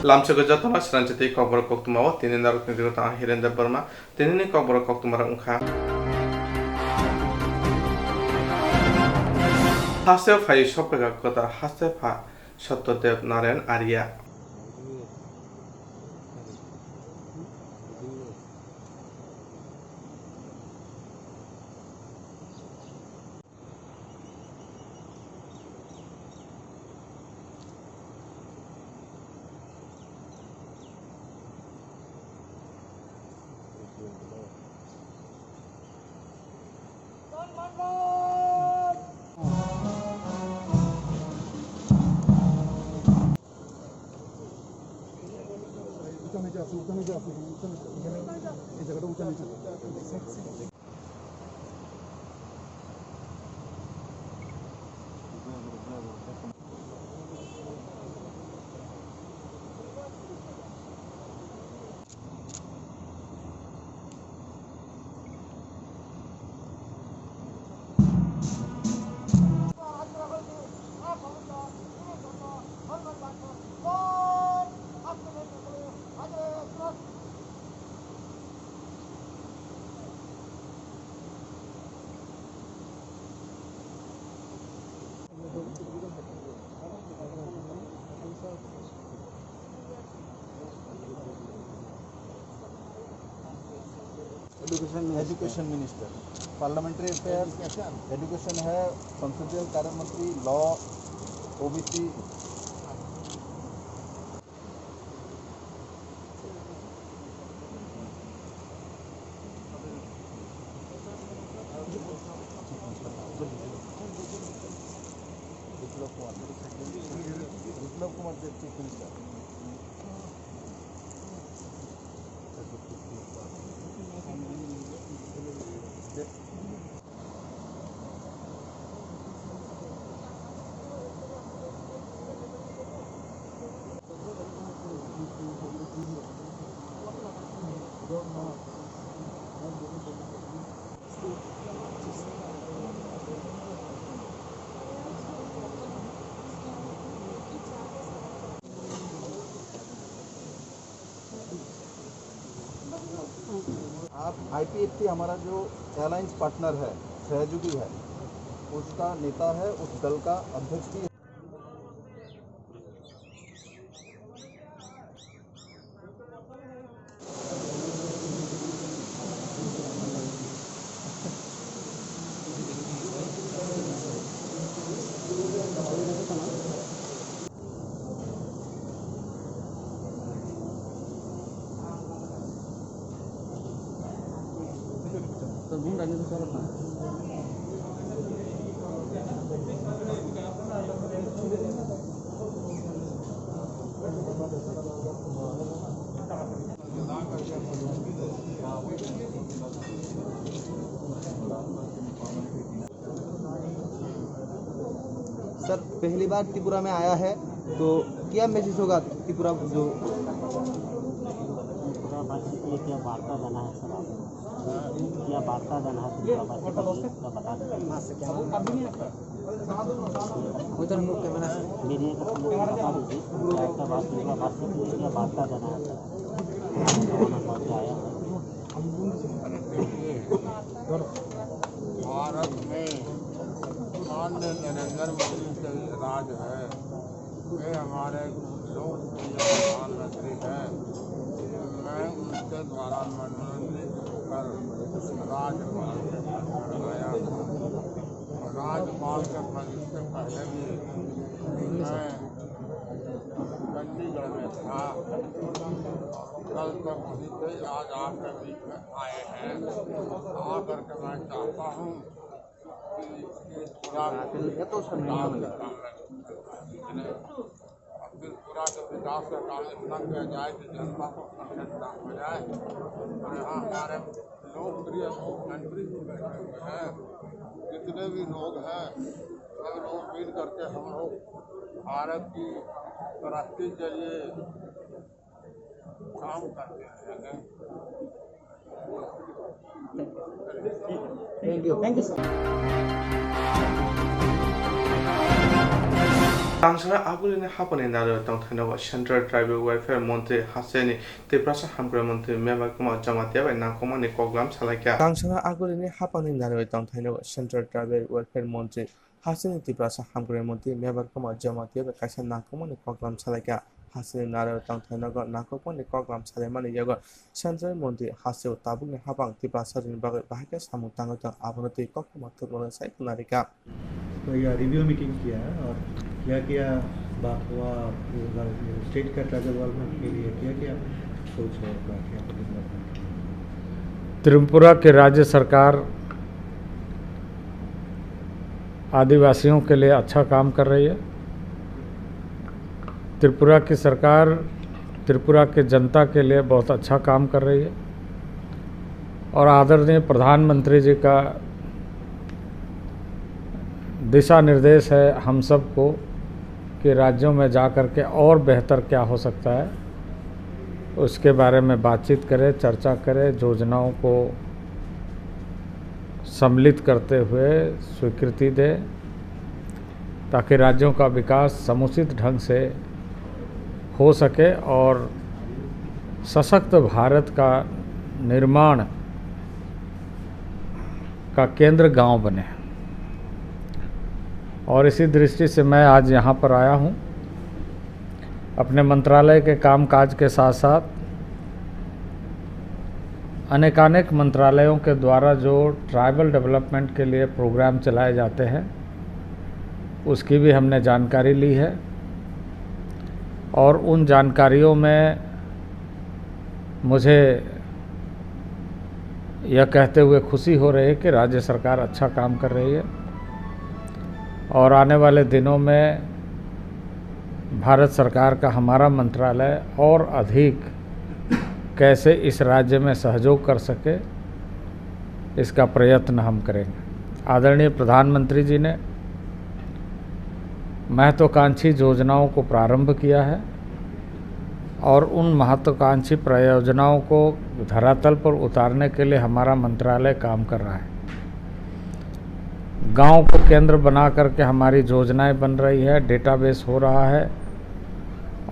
Lamchaga jatona Swrangchati Kokborok Koktwma tini narok ni dirota Hirenda Burma tini Kokborok Koktwma ra ungkha Hase phai shopega kota hase pha Satyadev Narayan Arya education minister, parliamentary affairs, education है, संसदीय कार्य मंत्री, law, OBC, विप्लव Kumar chief minister. आप IPFT हमारा जो Allianz partner है, सहयोगी है, उसका नेता है, उस दल का अध्यक्ष भी है। सर पहली बार त्रिपुरा में आया है तो क्या मैसेज होगा त्रिपुरा जो क्या वार्ता देना है सर क्या वार्ता देना है बता मेरे बता दीजिए क्या वार्ता देना है सर आया भारत में माननीय नरेंद्र मोदी का राज है, वे हमारे लोकप्रिय प्रधानमंत्री हैं। मैं उनके द्वारा मनोरंजित होकर राज्यपाल के पद पर आया हूँ। राज्यपाल के पद से पहले भी मैं चंडीगढ़ में था। कल तक वहीं थे, आज आपके बीच में आए हैं। आकर के मैं चाहता हूँ पूरा के विकास का काम इतना किया जाए कि जनता को प्रसन्नता हो जाए। और यहाँ हमारे लोकप्रिय मुख्यमंत्री भी बैठे हुए हैं, जितने भी लोग हैं सब लोग मिल करके हम लोग भारत की तरक्की के लिए काम करते हैं। Thank you sir. तांसरा आगुलिनि हापनि नारो तंथानो सेंट्रल ट्राइबल वेलफेयर मंत्री हासेनि त्रिपुरा हामग्रा मंत्री मेवा कुमार जमातिया नाकोमानि कोगलाम सालायका तांसरा आगुलिनि हापनि नारो तंथानो सेंट्रल ट्राइबल वेलफेयर मंत्री हासेनि त्रिपुरा हामग्रा मंत्री मेवा कुमार जमातिया कासा नाकोमानि कोगलाम सालायका हासेनि नारो तंथानो नाकोमानि कोगलाम सालायमानि यागो सेंट्रल मंत्री हासेव ताबुनि हाबां त्रिपुरा सरनि बागै बाहायके सामु तांगो तंग आबनति कोक्टमा तुरमने साइकुनारिका रिव्यू मीटिंग किया है और क्या क्या बात हुआ स्टेट का डेवलपमेंट के लिए क्या क्या सोच है त्रिपुरा की राज्य सरकार आदिवासियों के लिए अच्छा काम कर रही है। त्रिपुरा की सरकार त्रिपुरा की जनता के लिए बहुत अच्छा काम कर रही है और आदरणीय प्रधानमंत्री जी का दिशा निर्देश है हम सबको कि राज्यों में जा कर के और बेहतर क्या हो सकता है उसके बारे में बातचीत करें, चर्चा करें, योजनाओं को सम्मिलित करते हुए स्वीकृति दें ताकि राज्यों का विकास समुचित ढंग से हो सके और सशक्त भारत का निर्माण का केंद्र गांव बने। और इसी दृष्टि से मैं आज यहाँ पर आया हूँ। अपने मंत्रालय के कामकाज के साथ साथ अनेकानेक मंत्रालयों के द्वारा जो ट्राइबल डेवलपमेंट के लिए प्रोग्राम चलाए जाते हैं उसकी भी हमने जानकारी ली है और उन जानकारियों में मुझे यह कहते हुए खुशी हो रही है कि राज्य सरकार अच्छा काम कर रही है और आने वाले दिनों में भारत सरकार का हमारा मंत्रालय और अधिक कैसे इस राज्य में सहयोग कर सके इसका प्रयत्न हम करेंगे। आदरणीय प्रधानमंत्री जी ने महत्वाकांक्षी योजनाओं को प्रारंभ किया है और उन महत्वाकांक्षी परियोजनाओं को धरातल पर उतारने के लिए हमारा मंत्रालय काम कर रहा है। गांव को केंद्र बना करके हमारी योजनाएं बन रही है, डेटाबेस हो रहा है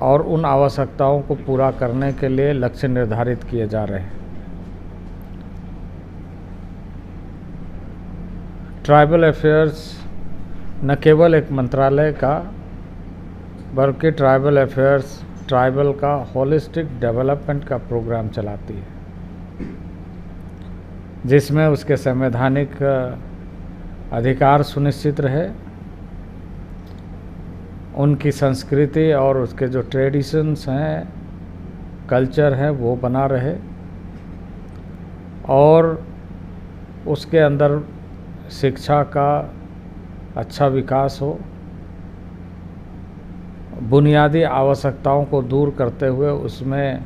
और उन आवश्यकताओं को पूरा करने के लिए लक्ष्य निर्धारित किए जा रहे हैं। ट्राइबल अफेयर्स न केवल एक मंत्रालय का बल्कि ट्राइबल अफेयर्स ट्राइबल का होलिस्टिक डेवलपमेंट का प्रोग्राम चलाती है जिसमें उसके संवैधानिक अधिकार सुनिश्चित रहे, उनकी संस्कृति और उसके जो ट्रेडिशंस हैं, कल्चर है वो बना रहे और उसके अंदर शिक्षा का अच्छा विकास हो, बुनियादी आवश्यकताओं को दूर करते हुए उसमें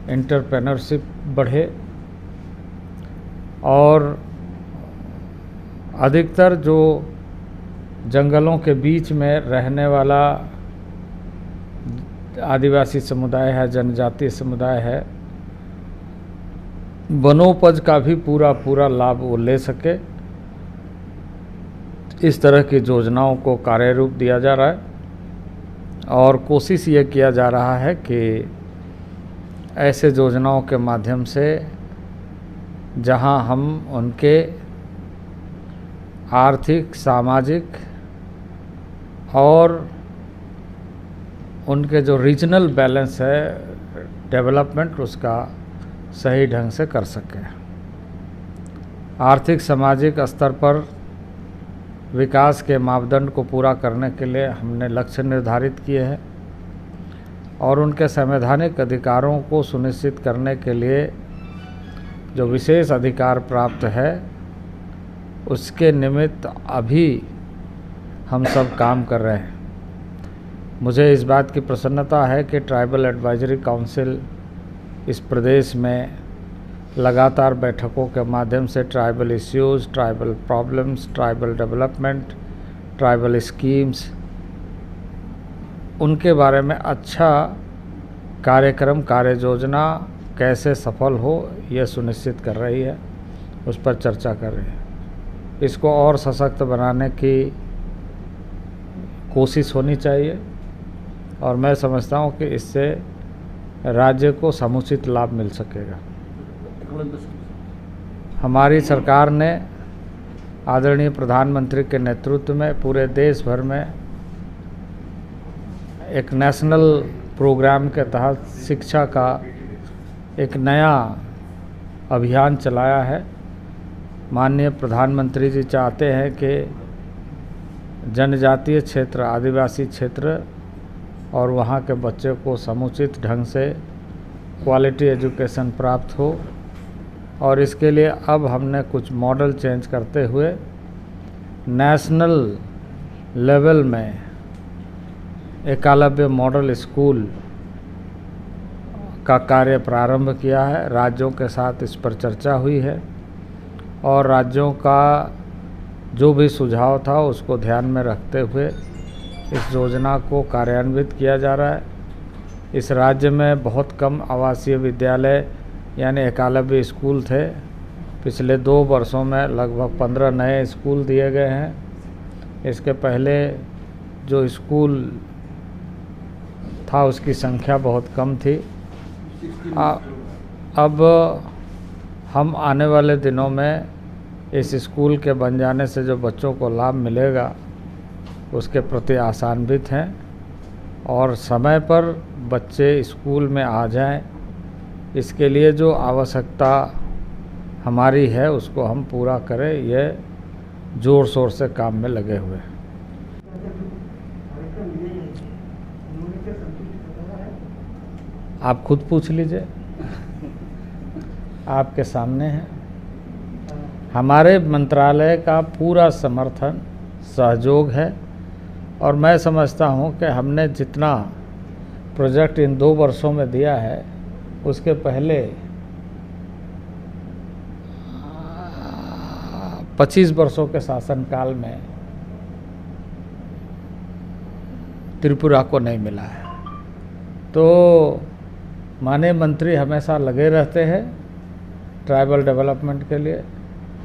एंटरप्रेन्योरशिप बढ़े और अधिकतर जो जंगलों के बीच में रहने वाला आदिवासी समुदाय है, जनजातीय समुदाय है, वनोपज का भी पूरा लाभ वो ले सके। इस तरह की योजनाओं को कार्यरूप दिया जा रहा है और कोशिश ये किया जा रहा है कि ऐसे योजनाओं के माध्यम से जहां हम उनके आर्थिक, सामाजिक और उनके जो रीजनल बैलेंस है डेवलपमेंट उसका सही ढंग से कर सके। आर्थिक सामाजिक स्तर पर विकास के मापदंड को पूरा करने के लिए हमने लक्ष्य निर्धारित किए हैं और उनके संवैधानिक अधिकारों को सुनिश्चित करने के लिए जो विशेष अधिकार प्राप्त है उसके निमित्त अभी हम सब काम कर रहे हैं। मुझे इस बात की प्रसन्नता है कि ट्राइबल एडवाइजरी काउंसिल इस प्रदेश में लगातार बैठकों के माध्यम से tribal issues, tribal problems, tribal development, tribal schemes, उनके बारे में अच्छा कार्यक्रम, कार्य योजना कैसे सफल हो यह सुनिश्चित कर रही है, उस पर चर्चा कर रही है। इसको और सशक्त बनाने की कोशिश होनी चाहिए और मैं समझता हूँ कि इससे राज्य को समुचित लाभ मिल सकेगा। हमारी सरकार ने आदरणीय प्रधानमंत्री के नेतृत्व में पूरे देश भर में एक नेशनल प्रोग्राम के तहत शिक्षा का एक नया अभियान चलाया है। माननीय प्रधानमंत्री जी चाहते हैं कि जनजातीय क्षेत्र, आदिवासी क्षेत्र और वहाँ के बच्चे को समुचित ढंग से क्वालिटी एजुकेशन प्राप्त हो और इसके लिए अब हमने कुछ मॉडल चेंज करते हुए नेशनल लेवल में एकलव्य मॉडल स्कूल का कार्य प्रारंभ किया है। राज्यों के साथ इस पर चर्चा हुई है और राज्यों का जो भी सुझाव था उसको ध्यान में रखते हुए इस योजना को कार्यान्वित किया जा रहा है। इस राज्य में बहुत कम आवासीय विद्यालय यानी एकलव्य स्कूल थे। पिछले 2 वर्षों में लगभग 15 नए स्कूल दिए गए हैं। इसके पहले जो स्कूल था उसकी संख्या बहुत कम थी। अब हम आने वाले दिनों में इस स्कूल के बन जाने से जो बच्चों को लाभ मिलेगा उसके प्रति आशान्वित हैं और समय पर बच्चे स्कूल में आ जाएं, इसके लिए जो आवश्यकता हमारी है उसको हम पूरा करें। ये ज़ोर शोर से काम में लगे हुए हैं। आप खुद पूछ लीजिए, आपके सामने है। हमारे मंत्रालय का पूरा समर्थन, सहयोग है और मैं समझता हूँ कि हमने जितना प्रोजेक्ट इन 2 वर्षों में दिया है उसके पहले 25 वर्षों के शासनकाल में त्रिपुरा को नहीं मिला है। तो माननीय मंत्री हमेशा लगे रहते हैं ट्राइबल डेवलपमेंट के लिए,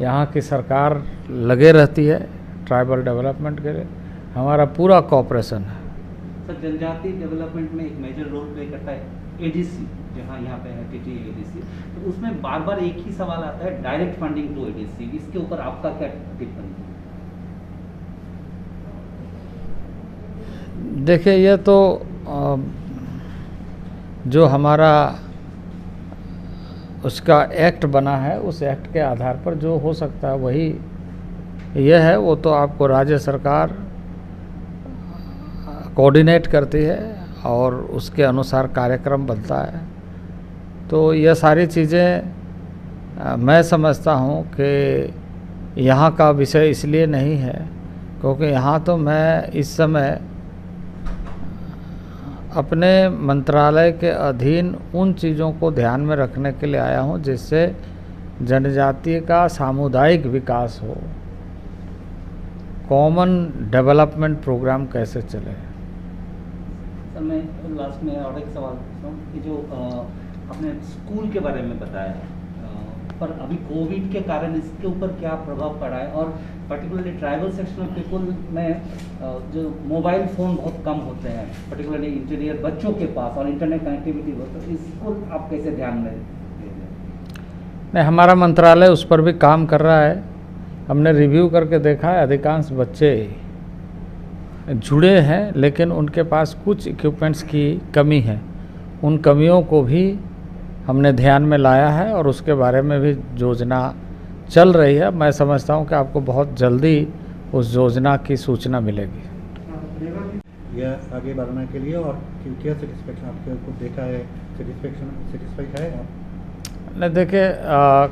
यहाँ की सरकार लगे रहती है ट्राइबल डेवलपमेंट के लिए, हमारा पूरा कोऑपरेशन है। सर, जनजाति डेवलपमेंट में एक मेजर रोल प्ले करता है एडीसी, जहाँ यहाँ पे है टीटी एडीसी, तो उसमें बार बार एक ही सवाल आता है डायरेक्ट फंडिंग टू एडीसी, इसके ऊपर आपका क्या टिप्पणी है? देखिए, ये तो जो हमारा उसका एक्ट बना है उस एक्ट के आधार पर जो हो सकता है वही यह है। वो तो आपको राज्य सरकार कोऑर्डिनेट करती है और उसके अनुसार कार्यक्रम बनता है। तो यह सारी चीज़ें मैं समझता हूँ कि यहाँ का विषय इसलिए नहीं है क्योंकि यहाँ तो मैं इस समय अपने मंत्रालय के अधीन उन चीज़ों को ध्यान में रखने के लिए आया हूँ जिससे जनजाति का सामुदायिक विकास हो, कॉमन डेवलपमेंट प्रोग्राम कैसे चले। सर, मैं लास्ट में और एक सवाल पूछता हूँ कि जो आपने स्कूल के बारे में बताया, पर अभी कोविड के कारण इसके ऊपर क्या प्रभाव पड़ा है और particularly tribal section of people में जो मोबाइल फ़ोन बहुत कम होते हैं, पर्टिकुलरली इंटीरियर बच्चों के पास, और इंटरनेट कनेक्टिविटी हो, तो इसको आप कैसे ध्यान में नहीं, हमारा मंत्रालय उस पर भी काम कर रहा है। हमने रिव्यू करके देखा है अधिकांश बच्चे जुड़े हैं लेकिन उनके पास कुछ इक्विपमेंट्स की कमी है। उन कमियों को भी हमने ध्यान में लाया है और उसके बारे में भी योजना चल रही है। मैं समझता हूं कि आपको बहुत जल्दी उस योजना की सूचना मिलेगी। यह आगे बढ़ने के लिए और क्या सेटिस्फेक्शन आपके को देखा है, सेटिस्फाइड है आप? नहीं, देखिए,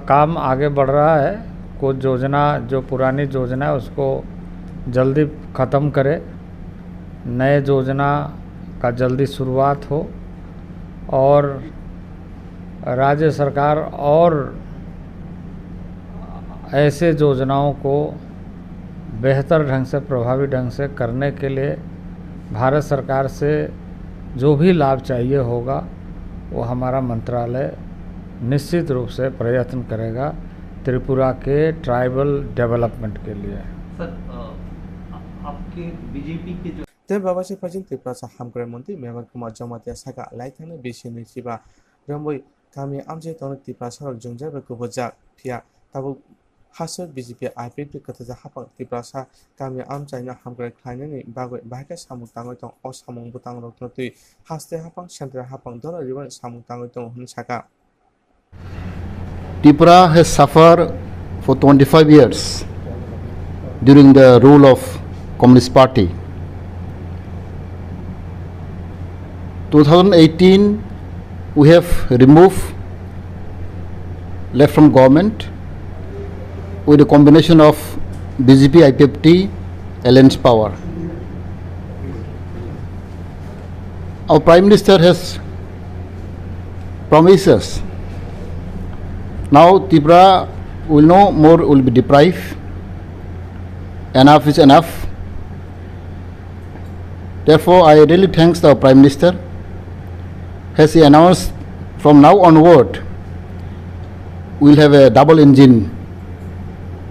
काम आगे बढ़ रहा है। कुछ योजना जो पुरानी योजना है उसको जल्दी ख़त्म करे, नए योजना का जल्दी शुरुआत हो और राज्य सरकार और ऐसे योजनाओं को बेहतर ढंग से, प्रभावी ढंग से करने के लिए भारत सरकार से जो भी लाभ चाहिए होगा वो हमारा मंत्रालय निश्चित रूप से प्रयत्न करेगा त्रिपुरा के ट्राइबल डेवलपमेंट के लिए। सर, आपके बीजेपी के जो Then Babasi Pajin Tiprasa Hamgre Monti, Memakuma Jamatia Saka, Lightning Bishini Chiba, Ramboy, Kami Amje Ton Tiprasa Junja Kubojak, Pia, Tabu Hasser BGP IP Kataza Hapa, Tiprasa, Kami Am China Hamgre Kleinani, Bagwe, Bakas Hamutangoton, or Samung Butang Rototi, Haste Hapang, Shantra Hapang, Dollar River Samutangoton, Hunsaka. Tripura has suffered for 25 years during the rule of Communist Party. 2018 we have removed left from government with a combination of BJP, IPFT, alliance power. Our Prime Minister has promised us now Tripura will no more will be deprived. Enough is enough. Therefore, I really thank the Prime Minister. As he announced, from now onward, we will have a double engine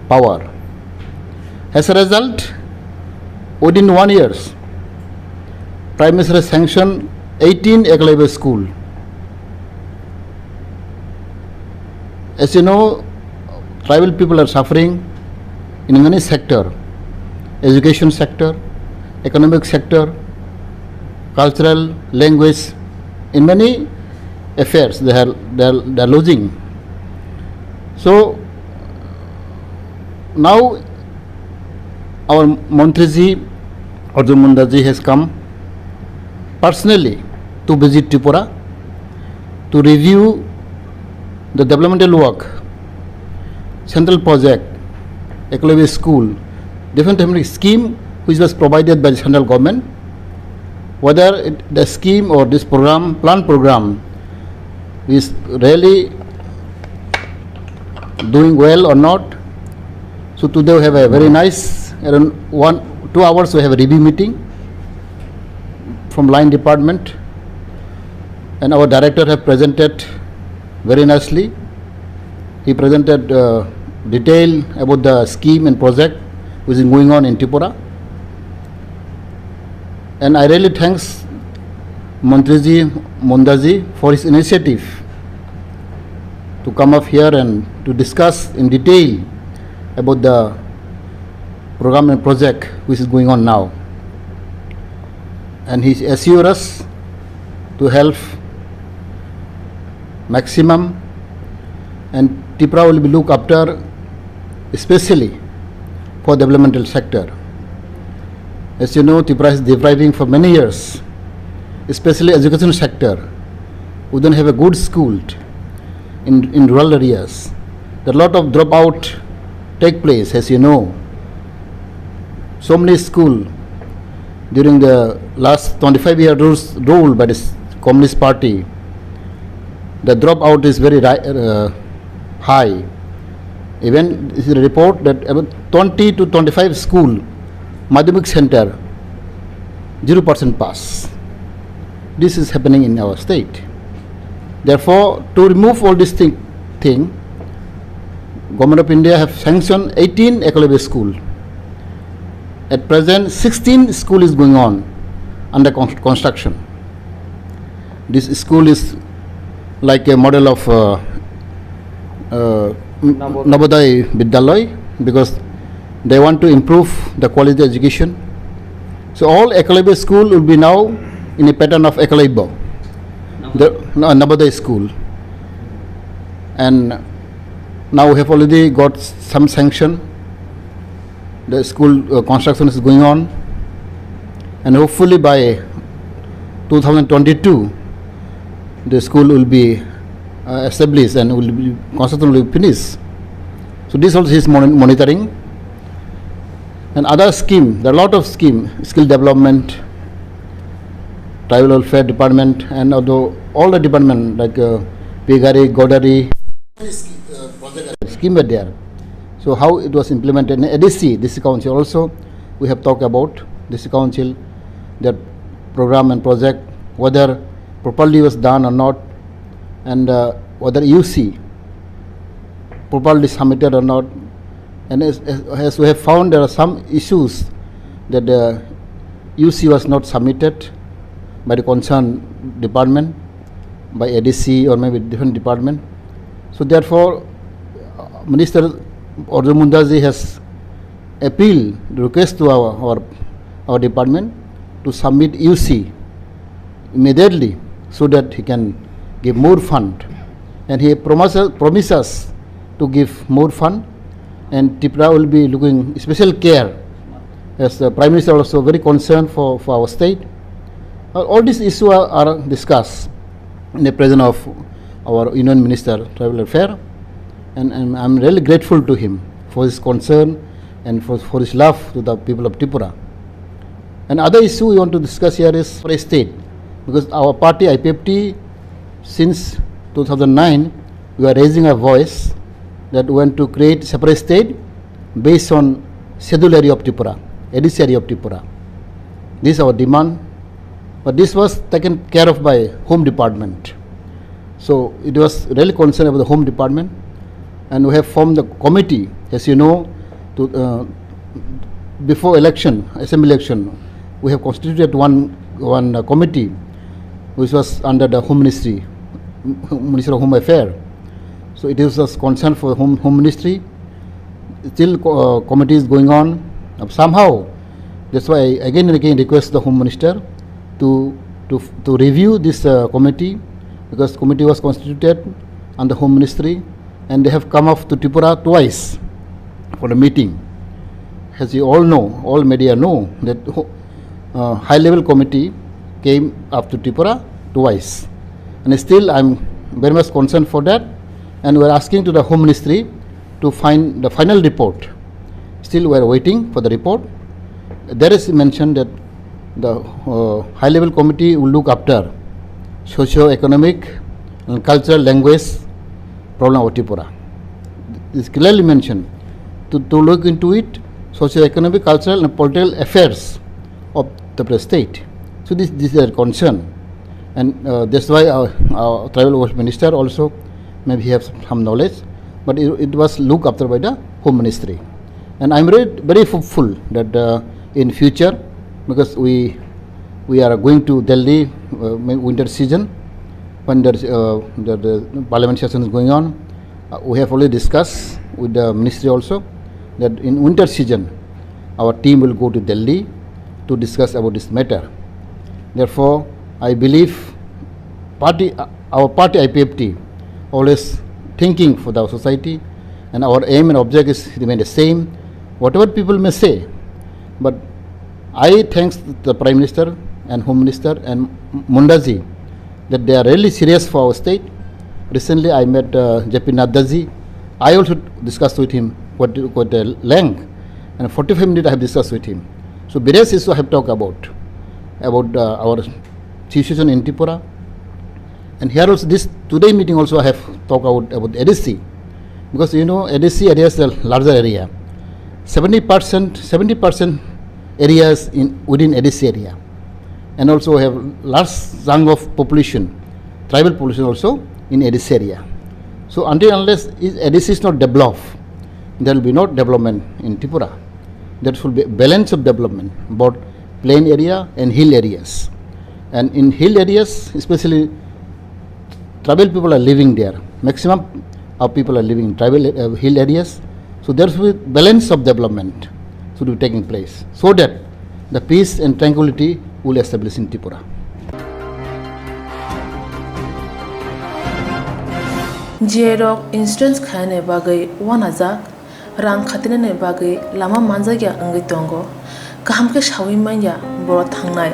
power. As a result, within 1 year, Prime Minister has sanctioned 18 Eklavya schools. As you know, tribal people are suffering in many sectors, education sector, economic sector, cultural, language, in many affairs they are losing. So now our Mantriji Arjun Mundaji has come personally to visit Tripura to review the developmental work, central project, Eklavya school, different scheme which was provided by the central government, whether the scheme or this program, plan program is really doing well or not. So today we have a very nice, around 1-2 hours we have a review meeting from line department, and our director have presented very nicely. He presented detail about the scheme and project which is going on in Tripura. And I really thanks Mantriji Mundaji for his initiative to come up here and to discuss in detail about the program and project which is going on now. And he assured us to help maximum, and Tripura will be looked after especially for developmental sector. As you know, Tripura is depriving for many years, especially education sector. We don't have a good school in rural areas. There are a lot of dropout take place, as you know. So many schools during the last 25 years rule by the Communist Party, the dropout is very high. Even this is a report that about 20 to 25 school, Madhyamik center, 0% pass. This is happening in our state. Therefore, to remove all this thing, Government of India have sanctioned 18 Eklavya school. At present, 16 school is going on under construction. This school is like a model of Navodaya Vidyalaya, because they want to improve the quality of education. So all Eklavya school will be now in a pattern of Eklavya, the Navodaya school. And now we have already got some sanction. The school construction is going on, and hopefully by 2022 the school will be established and construction will be finished. So this also is monitoring. And other scheme, there are a lot of scheme, skill development, tribal welfare department, and although all the department like Pigari, Godari, scheme are there. So how it was implemented in ADC, DC Council also, we have talked about DC Council, their program and project, whether properly was done or not, and whether UC properly submitted or not. And as we have found, there are some issues that UC was not submitted by the concerned department, by ADC or maybe different department. So therefore, Minister Order Mundazi has appealed, request to our department to submit UC immediately so that he can give more fund. And he promises to give more fund, and Tripura will be looking special care, as the Prime Minister also very concerned for our state. All these issues are discussed in the presence of our Union Minister, Tribal Affairs, and I'm really grateful to him for his concern and for his love to the people of Tripura. Another issue we want to discuss here is for a state, because our party IPFT since 2009 we are raising a voice that we want to create separate state based on scheduled area of Tripura, ADC area of Tripura. This is our demand, but this was taken care of by Home Department. So it was really concerned about the Home Department, and we have formed the committee, as you know, to before election, assembly election, we have constituted one committee which was under the Home Ministry, Minister of Home Affairs. So it is a concern for Home Ministry. Still committee is going on. Somehow, that's why I again and again request the Home Minister to review this committee, because committee was constituted under Home Ministry, and they have come up to Tripura twice for the meeting. As you all know, all media know, that high-level committee came up to Tripura twice, and still I'm very much concerned for that, and we're asking to the Home Ministry to find the final report. Still we're waiting for the report. There is mentioned that the high-level committee will look after socio-economic and cultural language problem of Tripura. It's clearly mentioned to look into it, socio-economic, cultural and political affairs of the state. So this is a concern, and that's why our Tribal Welfare Minister also maybe he has some knowledge, but it was looked after by the Home Ministry. And I'm very hopeful that in future, because we are going to Delhi winter season, when the parliament session is going on, we have already discussed with the ministry also that in winter season our team will go to Delhi to discuss about this matter. Therefore, I believe our party IPFT always thinking for the society, and our aim and objective remain the same. Whatever people may say, but I thanks the Prime Minister and Home Minister and Mundaji that they are really serious for our state. Recently, I met JP Naddaji. I also discussed with him quite a length, and 45 minutes I have discussed with him. So various issues I have talked about our situation in Tripura. And here also this today meeting also I have talked about ADC, because you know ADC area is a larger area. 70% areas within ADC area, and also we have large chunk of population, tribal population also in ADC area. So until unless ADC is not developed, there will be no development in Tripura. There should be a balance of development, both plain area and hill areas. And in hill areas, especially tribal people are living there. Maximum of people are living in tribal hill areas. So there should be balance of development should be taking place, so that the peace and tranquility will establish in Tripura. Jerok insurance khane bagai wanajak rang khatine bagai lama manjagya angai tongo kaham ke shawi manya boro thangnai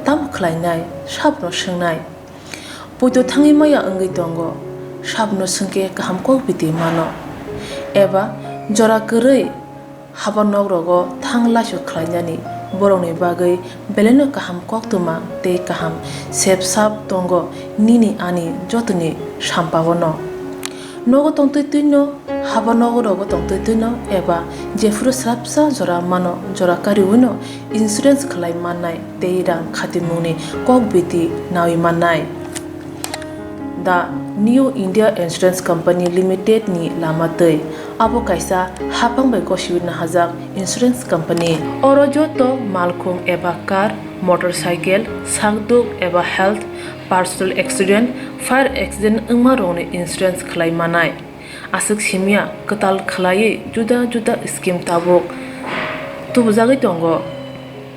tam khlainai sabno swngnai puito thangi maya angai tongo sabno sungke kaham ko biti mano eba jora korei habanog rogo thangla su khlainani borongni bagai beleno kaham koktwma tei kaham sepsap tongo nini ani jotoni sampawono nogo tongtoi tuino haba nogo rogo tongtoi tuino eba jefuru srapsa jora mano jora kariuno insurance khlai mannai tei rang khatimuni kokbiti nawi mannai. The New India Insurance Company Limited ni lamatei abo kaisa hapang bai kosibin hajak insurance company oro joto malkhung eba car motorcycle sakduk eba health personal accident fire accident ungma rone insurance khlai manai asuk simia katal khlai juda juda scheme tabok tubujagai tongo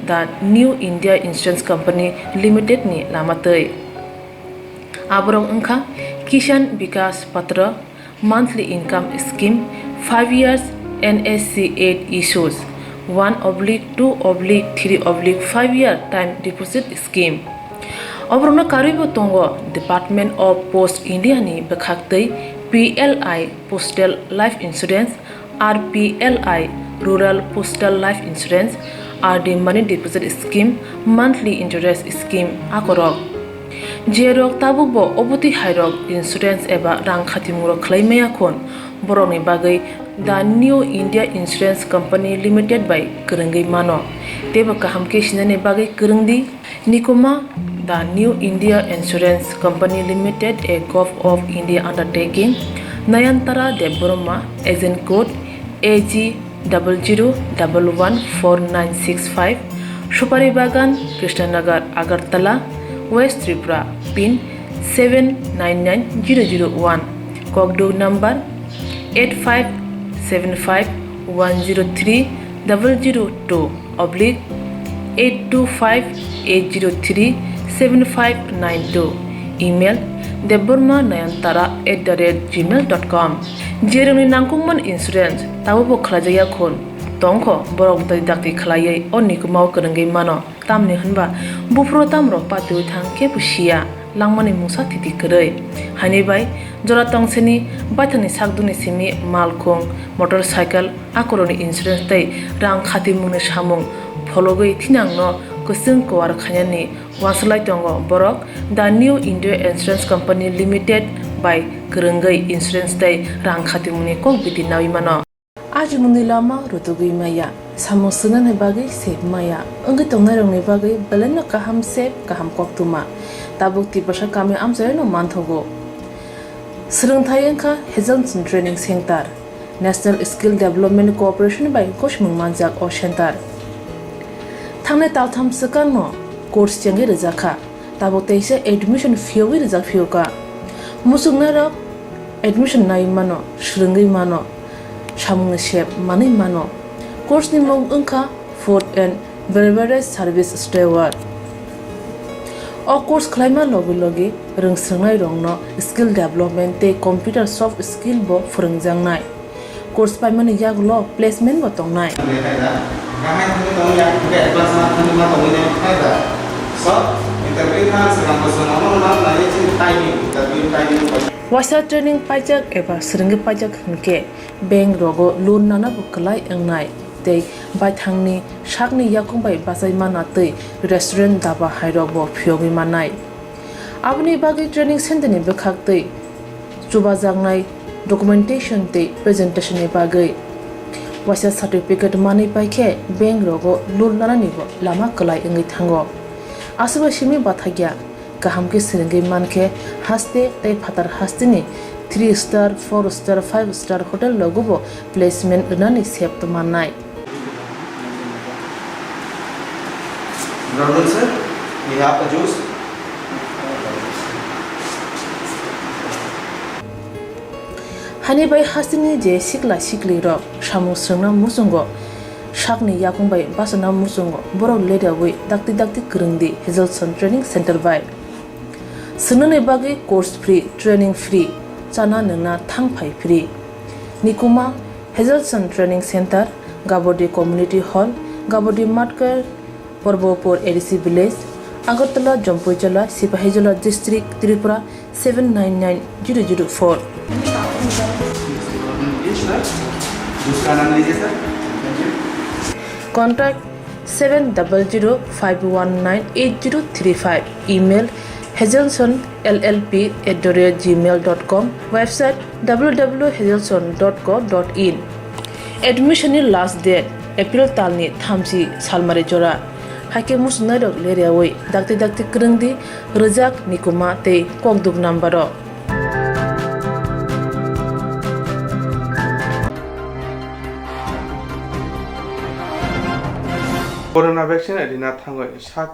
the New India Insurance Company Limited ni lamatei aborong ungkha Kishan Vikas Patra monthly income scheme 5 years NSC 8 issues 1/2/3/5 year time deposit scheme obrona karibo tongo Department of Post India ni bekhaktei PLI Postal Life Insurance RPLI Rural Postal Life Insurance RD Money Deposit Scheme Monthly Interest Scheme akorok jerok tabubo obuti hairok insurance eba rang khatimuro khlaimaya khon boroni bagai the New India Insurance Company Limited by Kurungai mano teba kahamke sinane bagai kurungdi nikoma the New India Insurance Company Limited a Gov of India undertaking Nayantara Deborma agent code AG 00114965 Shupari Bagan Krishnanagar Agartala West Tripura pin 799001 Kokdo number 85751020/825-803-7592 email deborma9antara@gmail.com jeroni nangkungman insurance tabubo khlajaya khon tongkho borok dai dakti khlaiye onikumau kurungai mano tamni hanba bufro tamro patu thang ke pusia langmani musa titi kurei hani bai jora tongseni baithani sakduni simi malkhung motorcycle akoroni insurance tai rang khati mungni samung phologoi thinangno kusung kwar khanyani waslai tongo borok the New India Insurance Company Limited by Kurungai Insurance tai rang khati mungni kok biti nawi mano aji mungni lama rutugui maya samusuna ne bagai sep maya angi tongnai rong ne bagai balena kaham sep kaham koktuma tabuk ti pasha kami amjai no manthogo Swrangchati engkha Hejalson Training Center National Skill Development Corporation by Koshmung Manjak o Center Thangne taltham sakano course changi rizakha tabo teise admission fee rizak fioka musungna ro admission nai mano shringai mano samung shep mani mano course ni mong engkha food and beverage service steward o course khlaima logi logi rungsrangnai rongno skill development te computer soft skill bo phurungjangnai course paimani yaglo placement bo tongnai Wasa training pajak eba seringi pajak hengke bank rogo loan nana bukalai engnai tei baithangni sakni yakung bai basai mana tei restaurant daba hairok bo phiogi manai abni bagi training center ni bekhak tei chubajangnai documentation tei presentation ni bagai wasa certificate mani paikhe bank rogo loan nana ni bo lama kalai engi thango asuba simi bathagya kaham ke seringi manke haste tei phatar haste ni 3 star 4 star 5 star hotel logo bo placement nani sep to manai Brother sir, we have a juice. Hani bai hasini je sikla sikli ro samu srangna musungo sakni yakung bai basana musungo borok leda wi dakti kurungdi Hejalson Training Center bai sunune bagi course free training free chana nungna thangphai free nikuma Hejalson Training Center Gabodi Community Hall Gabodi Matkar Porbopur ADC Village Agartala Jampuichala Sipahijala District Tripura 799004 Contact 7005198035 email hejelsonllp@gmail.com website www.hejelson.co.in admission last date April talni thamsi salmari jora hake musnarok leriawai dakti kurungdi rejak nikuma tei kokduk number Corona vaccine rina thango sak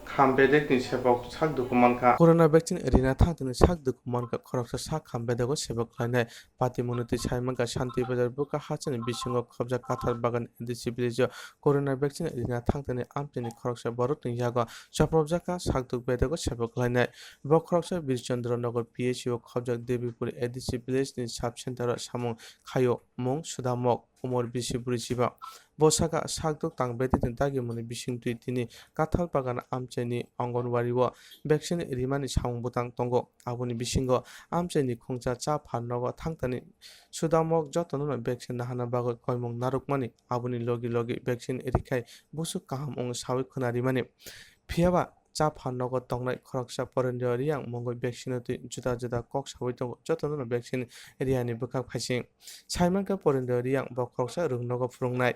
khambedek ni sebok sak dukumanka corona vaccine rina thangtini sak dukumanka khoroksa sak khambedego sebok khlainai pati muniti saimanka shanti bazar buka hachani bisingo khobja kathar bagan disability corona vaccine rina thangtini amtini khoroksa borokni yago chaprobjaka sak dukbedego sebok khlainai bo khoroksa birchandra nagar PHO khobjak devipur ADC village ni sub center samung khayo mung sudamok umor bisi burichiba bosaka sakduk tangbedi tagi muni bisingtui tini kathal bagan amcheni angonwari wo vaccine rimani samung butang tongo aboni bisingo amcheni khongcha cha phannogo thangtani sudamok jotono vaccine nahana bago koimong narukmani aboni logi logi vaccine rikai busuk kaham ong sawi khunari phiaba cha phannogo tongnai khoroksa porendra riang mongoi vaccine tui juda juda kok sawi tongo jotono vaccine riani bukak phasing saimanka porendra riang bo khoroksa rungnogo phurungnai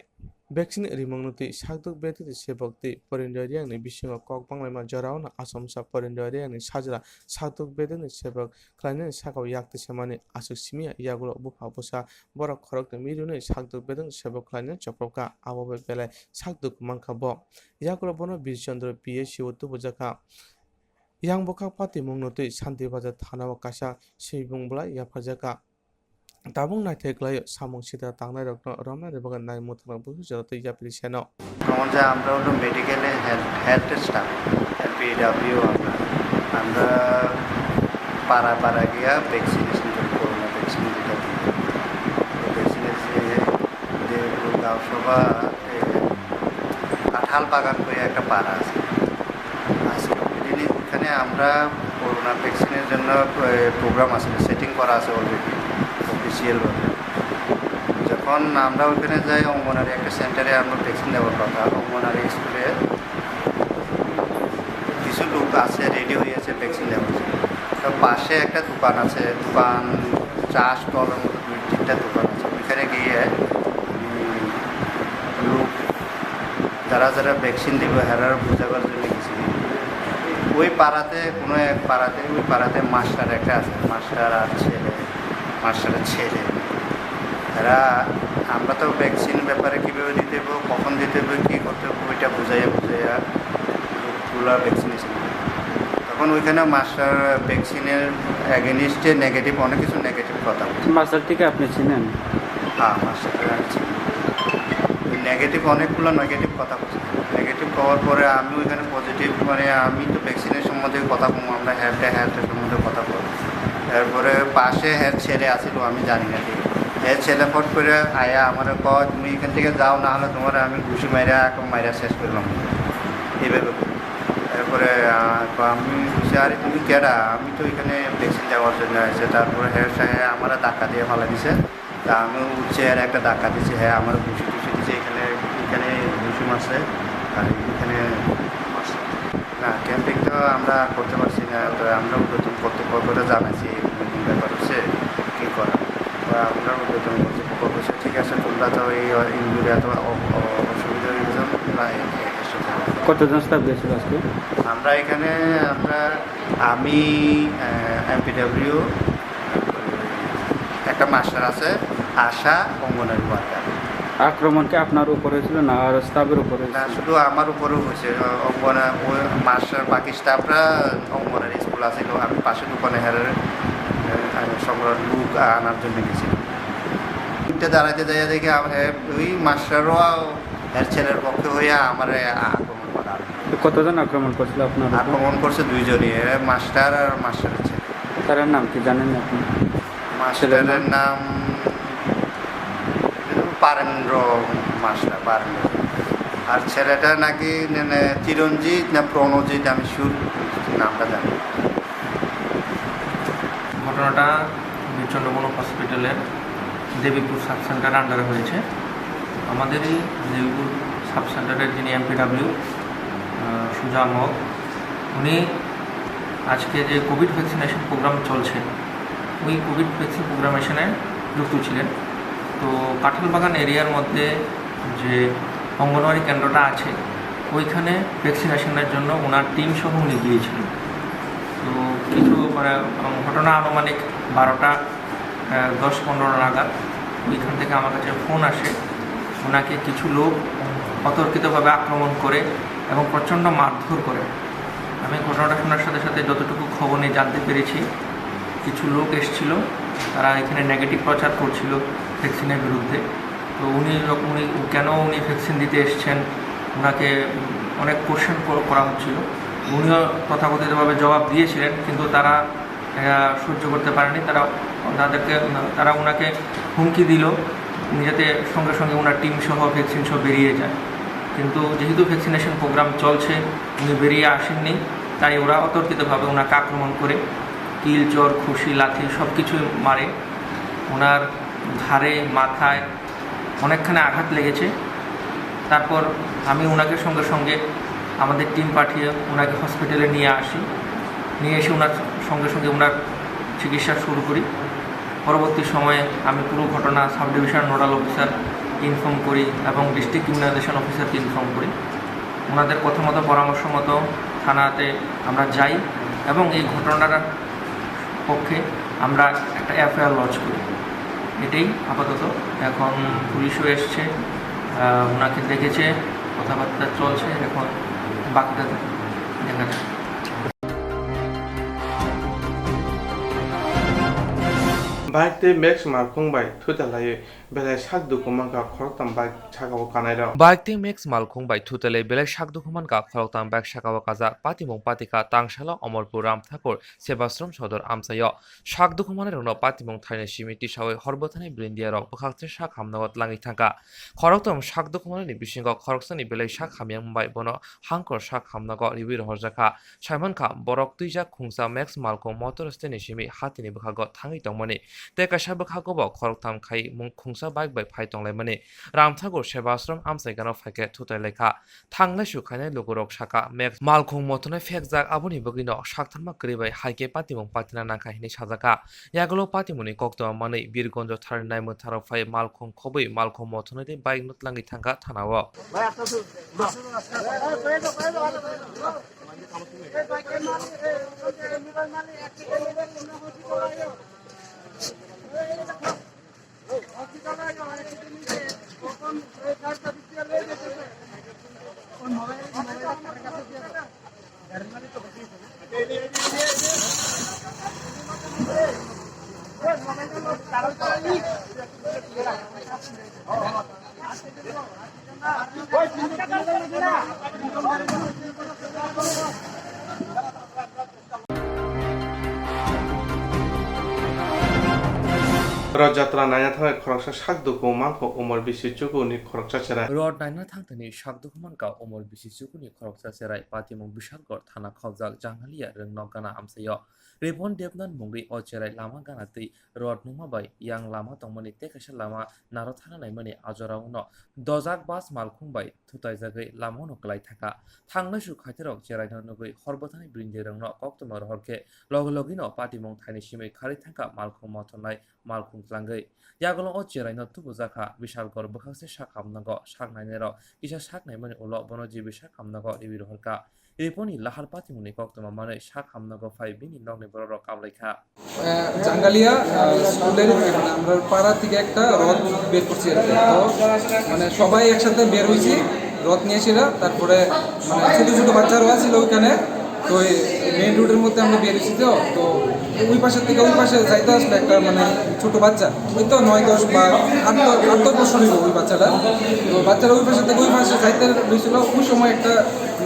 vaccine rimongnuti sakduk betiti sebokti porendra riang ni bisingo kok banglaima joraona asomsa porendra riang ni sajra sakduk betini sebok khlainani sakao yakti semani asuk simia yagulo bufa busa borok khorokni miruni sakduk betini sebok khlainani chopropka abobe belai sakduk manka bo yagulo bono birchandra PHO tubujaka yang bokak pati mongnutui shanti bazar thanao kaisa sibungbla yapajaka tabung naiteklayo samung sita tangnai rokno ramna rebaga nai mutnak busu jati yapri seno আমাদের আমরা হলো মেডিকেলে health staff এলপিডব্লিউ আমরা পাড়া পাড়া গিয়া vaccination করি corona vaccine যেটা ভ্যাকসিনেশন যে গাঁওসভা কাঁঠাল বাগান করে একটা পাড়া আছে ওখানে আমরা করোনা ভ্যাকসিনের জন্য প্রোগ্রাম আছে সেটিং করা আছে অলরেডি অফিসিয়ালভাবে যখন আমরা ওইখানে যাই অঙ্গনারী একটা সেন্টারে আমরা ভ্যাকসিন দেওয়ার কথা অঙ্গনারী স্কুলে কিছু লোক আছে রেডি হয়ে আছে ভ্যাকসিন দেওয়ার জন্য তো পাশে একটা দোকান আছে দোকান চা স্টলের মতো 2-3টা দোকান আছে ওইখানে গিয়ে লোক যারা যারা ভ্যাকসিন দেবে হেরার বোঝাবার জন্য গেছি ওই পাড়াতে কোনো এক পাড়াতে ওই পাড়াতে মাস্টার একটা আছে মাস্টার আর ছেলে মাস্টারের ছেলে এরা আমরা তো ভ্যাকসিন ব্যাপারে কীভাবে দিতে হবে কখন দিতে হবে কী করতে হবে ওইটা বুঝাইয়া লোকগুলো ভ্যাকসিনেশন তখন ওইখানে মাস্টার ভ্যাকসিনের অ্যাগেনিস্টে নেগেটিভ অনেক কিছু নেগেটিভ কথা মাস্টারটিকে আপনি চিনেন? হ্যাঁ মাস্টারকে আমি চিনি নেগেটিভ অনেকগুলো নেগেটিভ কথা বলছি নেগেটিভ হওয়ার পরে আমি ওইখানে পজিটিভ মানে আমি তো ভ্যাকসিনের সম্বন্ধে কথা বলবো আমরা হেলথের সম্বন্ধে কথা বলবো তারপরে পাশে ছেলে আসিল আমি জানি না ঠিক ছেলে ফট করে আয়া আমার কয় তুমি এখান থেকে যাও না হলে তোমার আমি ঘুষি মাইরা শেষ করলাম এইভাবে তারপরে আমি ঘুষি আরে তুমি কেডা আমি তো এখানে ভ্যাকসিন দেওয়ার জন্য আসছে তারপরে আমার ধাক্কা দিয়ে ফেলা দিছে তা আমি উঠছে আর একটা ধাক্কা দিচ্ছে আমার ঘুষি টুষি দিচ্ছে এখানে ঘুষি মারছে আর এখানে না ক্যাম্পিং তো আমরা করতে পারছি না তো আমরা উদ্বোধন কর্তৃপক্ষরা জানাইছি ব্যাপার হচ্ছে কী করা আমরা উদ্বোধন কর্তৃপক্ষ বলছে ঠিক আছে তোমরা তো এই ইঞ্জুরি এত অসুবিধা হয়েছে কতজন স্টাফ গেছিল আজকে? আমরা এখানে আমি এমপিডব্লিউ একটা মাস্টার আছে আশা অঙ্গনারী ওয়ার্কার। আক্রমণকে আপনার উপর হয়েছিল না আর স্টাফের উপরে? না শুধু আমার উপরেও হয়েছে ওই মাস্টার বাকি স্টাফরা অঙ্গনারী স্কুল আছিল আমি পাশে দোকানে সংগ্রহ লুক আনার জন্য গেছিলাম দাঁড়াইতে যাইয়া দেখি ওই মাস্টারও এর ছেলের পক্ষে হইয়া আমার আক্রমণ করা। কতজন আক্রমণ করছিল আপনার? আক্রমণ করছে 2জনই মাস্টার আর মাস্টারের ছেলে। তার নাম কি জানেন আপনি? মাস্টারের নাম পারেন্দ্র মাস্টার পারেন্দ্র আর ছেলেটা নাকি চিরঞ্জিত না প্রণজিৎ আমি সুর নামটা জানি। ঘটনাটা বিচন্ডমূলক হসপিটালের দেবীপুর সাব সেন্টার আন্ডারে হয়েছে। আমাদের এই দেবীপুর সাব সেন্টারের যিনি এমপিডব্লিউ সুজা মগ উনি আজকে যে কোভিড ভ্যাকসিনেশন প্রোগ্রাম চলছে ওই কোভিড ভ্যাকসিন প্রোগ্রামেশনে যুক্ত ছিলেন। তো কাঁঠালবাগান এরিয়ার মধ্যে যে অঙ্গনওয়াড়ি কেন্দ্রটা আছে ওইখানে ভ্যাকসিনেশনের জন্য ওনার টিম সহ উনি গিয়েছিলেন। তো কিছু ঘটনা আনুমানিক 12টা 10-15 নাগাদ ওইখান থেকে আমার কাছে ফোন আসে ওনাকে কিছু লোক অতর্কিতভাবে আক্রমণ করে এবং প্রচণ্ড মারধর করে। আমি ঘটনাটা শোনার সাথে সাথে যতটুকু খবর নিয়ে জানতে পেরেছি, কিছু লোক এসেছিল, তারা এখানে নেগেটিভ প্রচার করছিল ভ্যাকসিনের বিরুদ্ধে। তো উনি কেন উনি ভ্যাকসিন দিতে এসছেন, ওনাকে অনেক কোশ্চেন করা হচ্ছিল। উনিও তথাকথিতভাবে জবাব দিয়েছিলেন, কিন্তু তারা সহ্য করতে পারেনি। তারা ওনাকে হুমকি দিল যাতে সঙ্গে সঙ্গে ওনার টিম সহ ভ্যাকসিন সহ বেরিয়ে যায়। কিন্তু যেহেতু ভ্যাকসিনেশন প্রোগ্রাম চলছে, উনি বেরিয়ে আসেননি, তাই ওরা অতর্কিতভাবে ওনাকে আক্রমণ করে কিল, চর, খুশি, লাথি সব কিছুই মারে। ওনার ঘাড়ে, মাথায় অনেকখানি আঘাত লেগেছে। তারপর আমি ওনাকে সঙ্গে সঙ্গে আমাদের টিম পাঠিয়ে ওনাকে হসপিটালে নিয়ে এসে ওনার সঙ্গে সঙ্গে ওনার চিকিৎসা শুরু করি। পরবর্তী সময়ে আমি পুরো ঘটনা sub division nodal officer inform করি এবং ডিস্ট্রিক্ট ইমিউনাইজেশন অফিসারকে ইনফর্ম করি। ওনাদের প্রথমত পরামর্শ মতো থানাতে আমরা যাই এবং এই ঘটনাটার পক্ষে আমরা একটা এফআইআর লঞ্চ করি। এটাই আপাতত। এখন পুলিশও এসছে, ওনাকে দেখেছে, কথাবার্তা চলছে, এখন বাকিটা দেখা যায়। বাইতে ম্যাক্স মারফুংবাই থুতালায়ে বেলায় সাকদুকুমানকা খরতাম বাইক ছাকাও কানাইরাও বাইকতে মেক্স মালখুংবাই থুতেলে বেলায় শাকদুকুমানকা খরতাম বাইক সাকাও কাজা পাতিমং পাতিকা তাংশালা অমরপুর রাম ঠাকুর সেবাশ্রম সদর আমসায় শাকদুকুমানের রং পাতিমং থাইনে সিমিটি সাওয়ে হরবথানে ব্রিন্দিয়া রক বখাকতে শাক হামনাগত লাঙি থাকা খরতম শাকদুকুমানের বিশিঙ্গ খরকসানি বেলায় শাক হামিয়াংবাই বন হাংকর শাক হামনাগ রিবির হরজাখা সাইমানখা বরক তুইজা খুংসা মেক্স মালখুং মটরস্তে নিসিমি হাতিনি বখাগ থাঙি তংমানি তেকাশা বখাগব খরকতাম খাই মুং खुंसा बाइक बाइक फाइ तंलायमानि रामठाकुर सेवाश्रम आमसाइगानाव फाइके थुताय लेखा थांनाय सुखायनाय लोगोरक साका मेक्स मालखुं मतने फेकजाक आबुनि बगिनो साकथारमा करिबाय हाइके पातिमं पातिना नांखाहिनि साजाका यागलो पातिमुनि कोक्तमा मानै बीरगंज थारनाय मोथाराव फाइ मालखुं खबै मालखुं मतने दे बाइक नतलांगि थांगा थानाव रथयात्रा नायना थांनाय खरकसा साकदुकुमानखौ उमर बिसि चुकुनि खरकसा सेराय रड नायना थांथनि शाकदुकुमानका उमर बिसि चुकुनि खरकसा सेराय पातिमं बिशालगढ़ थाना खौजाक जांहालिया रोंनाव गाना आमसायो रेपन देबनान मुंगै अचेराय लामा गानातै रड नुमाबाय यां लामा तंमनि तेकाशा लामा नारो थानाय माने आजराउनो दजाक बास मालखुंबाय थुतायजागै लामा नकलाय थाका थांनाय सुखायतेरक जेरायनो नुगै हरबथानि ब्रिन्दे रोंनो कक्तमा रहरके लगलगिनो पातिमं थाइनि सिमै खारि थांका मालखुं मथनाय मालखुं लांगै यागलो अचेरायनो तुबुजाखा बिशालगढ़ बखासे शाखामनागो शाकनायनेरो किसा शाकनायमानि उलो बनजीबि शाखामनागो रिबि रहरका एपनि लाहार पातिमुनि कक्तमा माने शाखामनागो फाइ बिनि नगनि बरर कामलायखा জাঙ্গালিয়া স্কুলের আমরা পাড়া থেকে একটা রথ বের করছি আর কি। তো মানে সবাই একসাথে বের হয়েছি রথ নিয়েছিল, তারপরে মানে ছোটো ছোটো বাচ্চারাও ছিল ওইখানে। তো মেইন রোডের মধ্যে আমরা বের হয়েছি। তো ওই পাশের থেকে ওই পাশে যাইতে আসলে একটা মানে ছোটো বাচ্চা, ওই তো 9-10 বা 8 বছর হইব ওই বাচ্চাটা। তো বাচ্চারা ওই পাশে থেকে ওই পাশে যাইতে হয়েছিল। ওই সময় একটা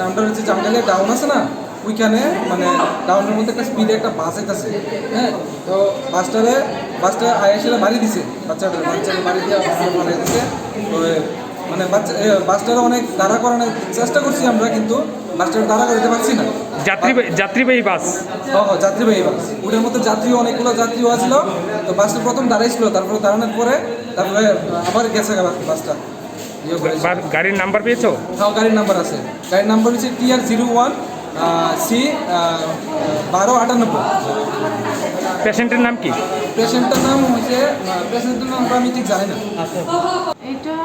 নামটা হচ্ছে জাঙ্গালিয়া ডাউন আছে না, ওইখানে মানে ডাউনের মধ্যে একটা স্পিডে একটা বাস আইতেছে। হ্যাঁ, তো বাসটা আইসে বাড়ি দিছে, বাচ্চাটা বাড়ি দিয়ে বাড়ি দিছে। তো মানে বাসটারও অনেক দাঁড়া করানোর চেষ্টা করছি আমরা, কিন্তু বাসটা দাঁড়া করতে পারছি না। যাত্রীবাহী বাস, যাত্রীবাহী বাস, ওটার মধ্যে যাত্রী অনেকগুলো যাত্রীও আসলো। তো বাসটা প্রথম দাঁড়াইছিল, তারপরে দাঁড়ানোর পরে তারপরে আবার গেছে বাসটা। গাড়ির নাম্বার পেয়েছো? হ্যাঁ, গাড়ির নাম্বার আছে। গাড়ির নাম্বার হচ্ছে TR01 C 1298। পেশেন্টের নাম কি? পেশেন্টের নাম হচ্ছে আমি ঠিক জানি না। এটা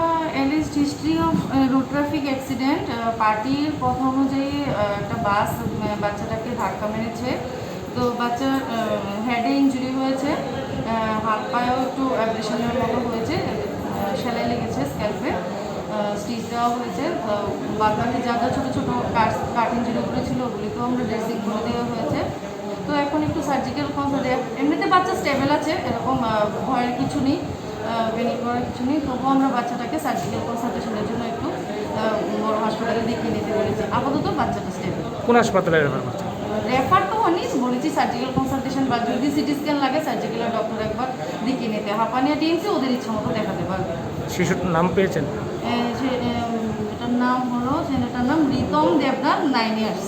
LS history of road traffic accident. পার্টির কথা অনুযায়ী একটা বাস বাচ্চাটাকে ধাক্কা মেরেছে। তো বাচ্চার হেডে ইঞ্জুরি হয়েছে, হাত পায়েও একটু অ্যাব্রেশনের মতো হয়েছে, সেলাই লেগেছে স্ক্যাল্পে। স্টিচ দেওয়া হয়েছে। বাকি যা যা ছোটো ছোটো কাটিং যেগুলো ছিল ওগুলিকেও আমরা ড্রেসিং করে দেওয়া হয়েছে। তো এখন একটু সার্জিক্যাল কনসাল্ট, এমনিতে বাচ্চা স্টেবল আছে, এরকম ভয়ের কিছু নেই, প্যানিক করার কিছু নেই। তবুও আমরা বাচ্চাটাকে সার্জিক্যাল কনসালটেশনের জন্য একটু বড় হাসপাতালে দেখিয়ে নিতে বলেছি। আপাতত বাচ্চাটা স্টেবল। কোন হাসপাতালে রেফার করছেন? রেফার তো হয়নি, বলেছি সার্জিক্যাল কনসালটেশন বা যদি সিটি স্ক্যান লাগে সার্জিক্যাল ডক্টর একবার দেখিয়ে নিতে। হাঁপানিয়া ডিএমসি ওদের ইচ্ছা মতো দেখাতে পারবে। শিশুর নাম পেয়েছেন? এটার নাম হলো, ছেলেটার নাম Ritam Debnath, 9 years.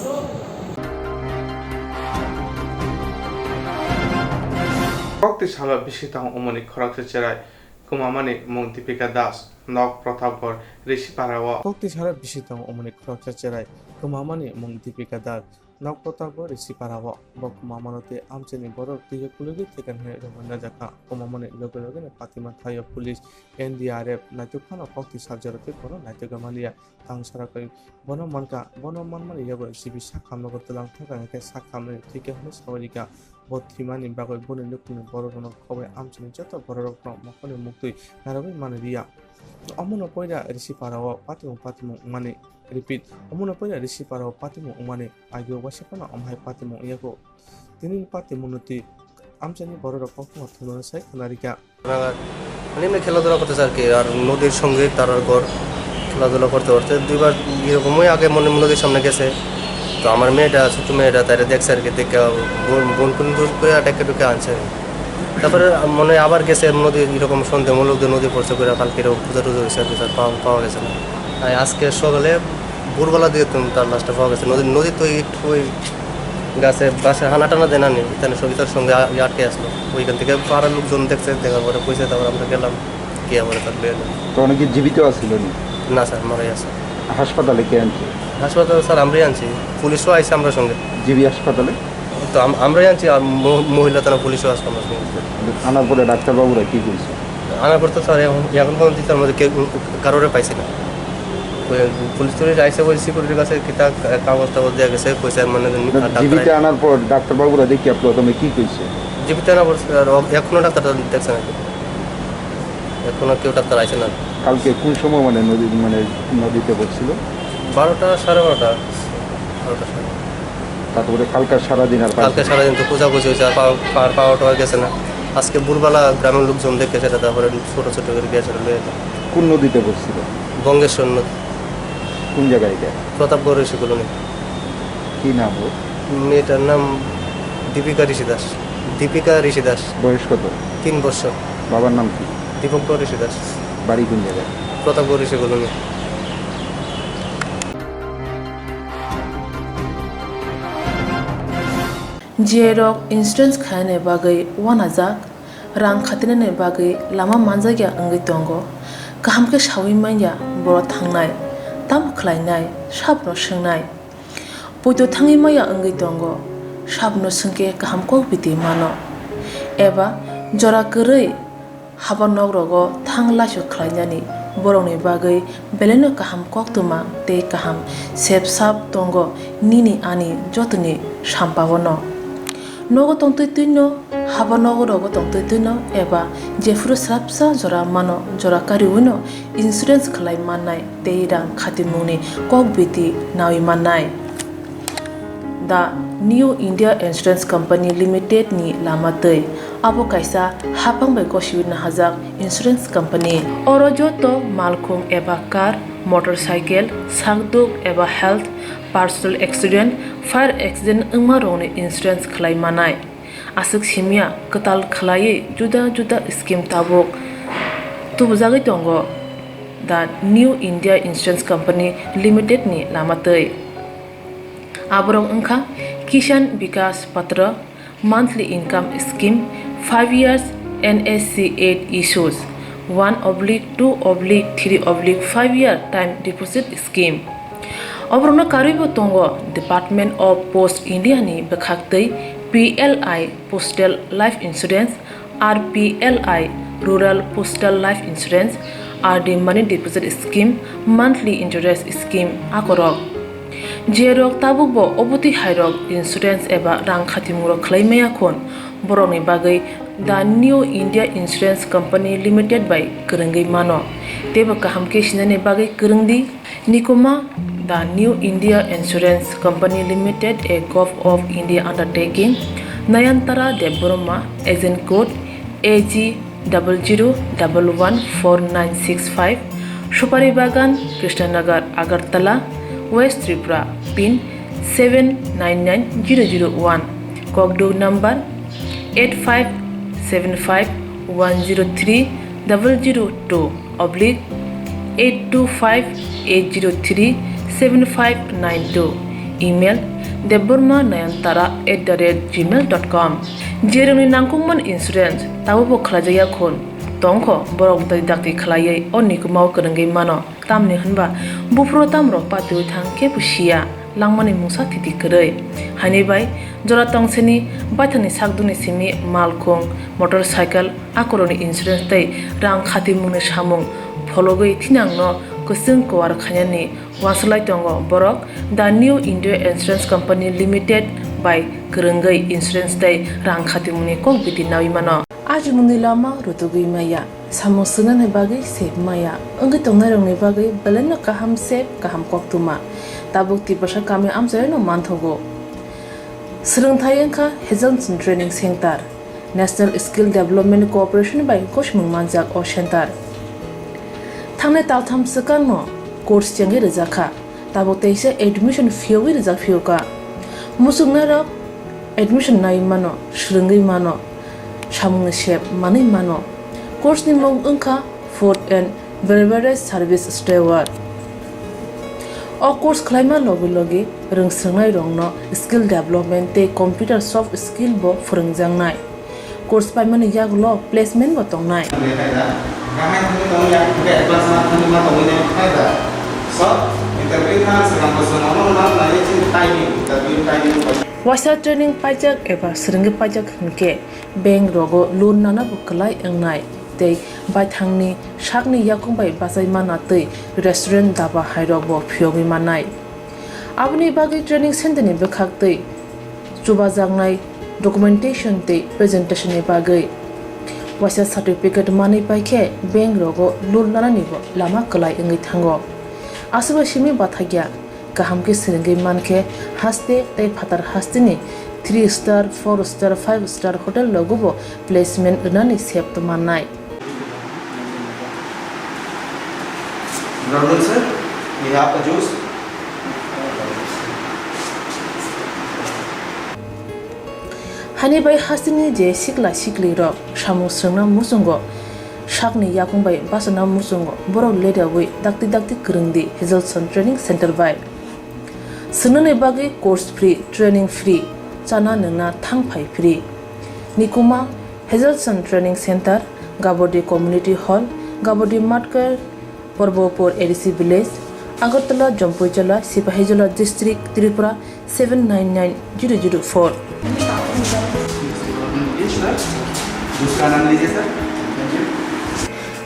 Koktishala bisitang umani khorakse cherai kumamani mong Dipika Das nok Pratapgor rishi parawa Koktishala bisitang umani khorakse cherai kumamani mong Dipika Das nok Pratapgor rishi parawa bok mamanote amcheni borok tiye kulugi tekan he romana jaka kumamani loge loge ne Patima Thaya police NDRF naitukhana Koktishala jarote kono naitugamaliya tangsarakai bono manmani yabo sibi sakhamno gotlang thakang ke sakhamne thike hone sawarika বর্তমানে বাগৈ বনে লুকুনে বড়রনক খবে আমচনি যত বড়রক মকনে মুক্তই নারবি মানে রিয়া অমন পয়রা ঋষি পারাও পাতিমু মানে repeat অমন পয়রা ঋষি পারাও পাতিমু মানে আগে ওয়াসেপানা অমহাই পাতিমু ইয়াগো তিনি পাতিমুনতি আমচনি বড়রক কখনো থুলনা সাই খানারিকা মানে এমনি খেলাধুলা করতেছে আর কি, আর নদীর সঙ্গে তার ঘর খেলাধুলা করতে করতে দুইবার এরকমই আগে মনে নদীর সামনে গেছে। তো আমার মেয়েটা ছোটো মেয়েটা তারা দেখছে আর কি, দেখে বোন কোন করে ডেকে ঢুকে আনছে। তারপরে মনে আবার গেছে নদী এরকম সন্দেহমূলক নদী পড়ছে করে কালকে এরকম পূজা টুজা হয়েছে আর কি, তার পাওয়া গেছে না। আর আজকে সকালে ভোরবেলা দিয়ে তার লাশটা পাওয়া গেছে। নদী তো একটু ওই গাছে হানা টানা দেনা নেই, সবিতার সঙ্গে আটকে আসলো। ওইখান থেকে পাড়ার লোকজন দেখছে, দেখার পরে পয়সা তারপর আমরা গেলাম গিয়ে পরে তার বের। তো অনেকে জীবিত আসছিল না স্যার, মারাই আছে। হাসপাতালে কে আনছে? হাসপাতালে স্যার আমরাই আনছি, পুলিশও আইসে আমরা সঙ্গে। জিবি হাসপাতালে তো আমরাই আনছি, আর মহিলা তারা পুলিশও আসবে আমার সঙ্গে। আনার পরে ডাক্তারবাবুরা কি করছে? আনার পর তো স্যার এখন পর্যন্ত তার মধ্যে কেউ কারোরে পাইছি না। পুলিশ টুলিশ আইসে ওই সিকিউরিটির কাছে কাগজ টাগজ দেওয়া গেছে, পয়সা মানে। জীবিতে আনার পর ডাক্তারবাবুরা দেখি প্রথমে কি কইছে? জীবিতে আনার পর এখনো ডাক্তার দেখছে না, এখনো কেউ ডাক্তার আইসে না। কালকে কোন সময় মানে নদীতে পড়ছিল? 12টা সাড়ে 12টা। তারপরে কালকে সারাদিন তো পূজাপুজি হয়েছে, আর পাওয়াটা গেছে না। আজকে ভোরবেলা গ্রামের লোকজন দেখে সেটা, তারপরে ছোটো ছোটো করে গিয়েছিল। কোন নদীতে পড়ছিল? বঙ্গেশ্বর নদী। কোন জায়গায় এটা? প্রতাপগড় ঋষি কলোনি। কি নাম ওর? মেয়েটার নাম দীপিকা ঋষি দাস। বয়স কত? 3 বছর। বাবার নাম কি? দীপঙ্কর ঋষি দাস। বাড়ি কোন জায়গায়? প্রতাপগড় ঋষি colony. Jerok insurance khane bagai wanajak rang khatinane bagai lama manjagya angai tongo kaham ke shawi manya boro thangnai tam khlainai sabno swngnai poito thangi maya angai tongo sabno sungke kaham ko biti mano eba jora korei habanok rogo thanglasho khlainani borongni bagai beleno kaham koktwma tei kaham sepsap tongo nini ani jotoni sampabono nogo tongtoi tuino haba nogo rogo tongtoi tuino eba jefuru srapsa jora mano jora kariuno insurance khlai mannai tei rang khatimuni kokbiti nawi mannai. The New India Insurance Company Limited ni lamatei abo kaisa hapang bai koshiwina hajak insurance company oro joto malkhung eba car motorcycle sakduk eba health personal accident fire accident ungma rongni insurance khlai manai asuk simia katal khlai juda scheme tabok tubujagi tongo the New India Insurance Company Limited ni lamatei aborong ungkha Kishan Vikas Patra monthly income scheme 5 years NSC 8 issues 1/2/3/5 year time deposit scheme Obrona karibo tongo Department of Post India ni bekhaktei PLI Postal Life Insurance RPLI Rural Postal Life Insurance RD Money Deposit Scheme Monthly Interest Scheme akorok Jerok tabukbo oboti hairok insurance eba rang khatimuro khlaimaya khon boroni bagai the New India Insurance Company Limited by Kerengai Mano. Teba kahamke sinane bagai kerengdi Nikoma the New India Insurance Company Limited, a Gulf of India undertaking. Nayantara Deboroma, agent code AG 00114965, Shupari Bagan, Krishnanagar, Agartala, West Tripura, PIN 799001, Kokdo number 85751002/825-803-7592. Email debormanayantara@gmail.com. Jeremy Nangkungman Insurance, Tabo Klajaya Kon, Tonko, Borok Didakti Klaye, Onikumau Kerengai Mano, Tamni Hanba, Bufro Tamro Patu Tang Kepushia, Langmani Musa Titi Kerei, Hanibai, Joratong Seni, Batani Sagduni Simi, Malkong, Motorcycle, Akoroni Insurance Day, Rang Khatimun Shamung, Pologoi Tinangno, Kusung Koar Kanyani, Wasalai Tongo, Borok, the New India Insurance Company Limited by Kerengai Insurance Day, Rang Khatimuni Kong Biti Nawimano. Ajimundi Lama, Rutugui Maya, Samusunan Hebagi, Save Maya, Ungitongarong Nebagi, Belena Kaham Save, Kaham Koktwma, Tabuk Tipasha Kami Amzano Mantogo. Swrangchati Health Training Center, National Skill Development Cooperation by Koshmung Manjak O Center. Tangne Taltam Sakano, course Changi Rizaka, Tabotese admission Fiowi Rizak Fioka, Musugnara, admission Naimano, Shringi Mano, Shamun Shep, Mani Mano, course Nimong Unka, Food and Beverage Service Steward. O course climate logi rung sengai rongno skill development te computer soft skill bo frungjang nai course pai mani yag lo placement bo tong nai wasa training pajak eba seringi pajak hingke bank rogo loan nana bo klai engnai tei bai thangni shakni yakung bai basai mana tei restaurant daba hairok bo phiogi manai abni bagi training center ni bekhak tei chuba jangnai documentation tei presentation ni bagai wasa certificate mani paikhe bank rogo loan nana ni bo lama klai engi thango asuba simi bathagya kaham ke seringi manke haste tei phatar haste ni 3 star 4 star 5 star hotel logo bo placement nani sep to manai. Good sir. We have the juice. Hani bai hasini je sikla sikli ro shamu srna musungo shakni yakung bai basana musungo borok leda wi dakti kerengdi Health Training Center bai sunane bagi course free training free chana nangna thangphai free Nikoma Health Training Center Gabodi Community Hall Gabodi Matkar Porbopur ADC Village, Agartala, Jampuichala, Sipahijala District, Tripura 799004.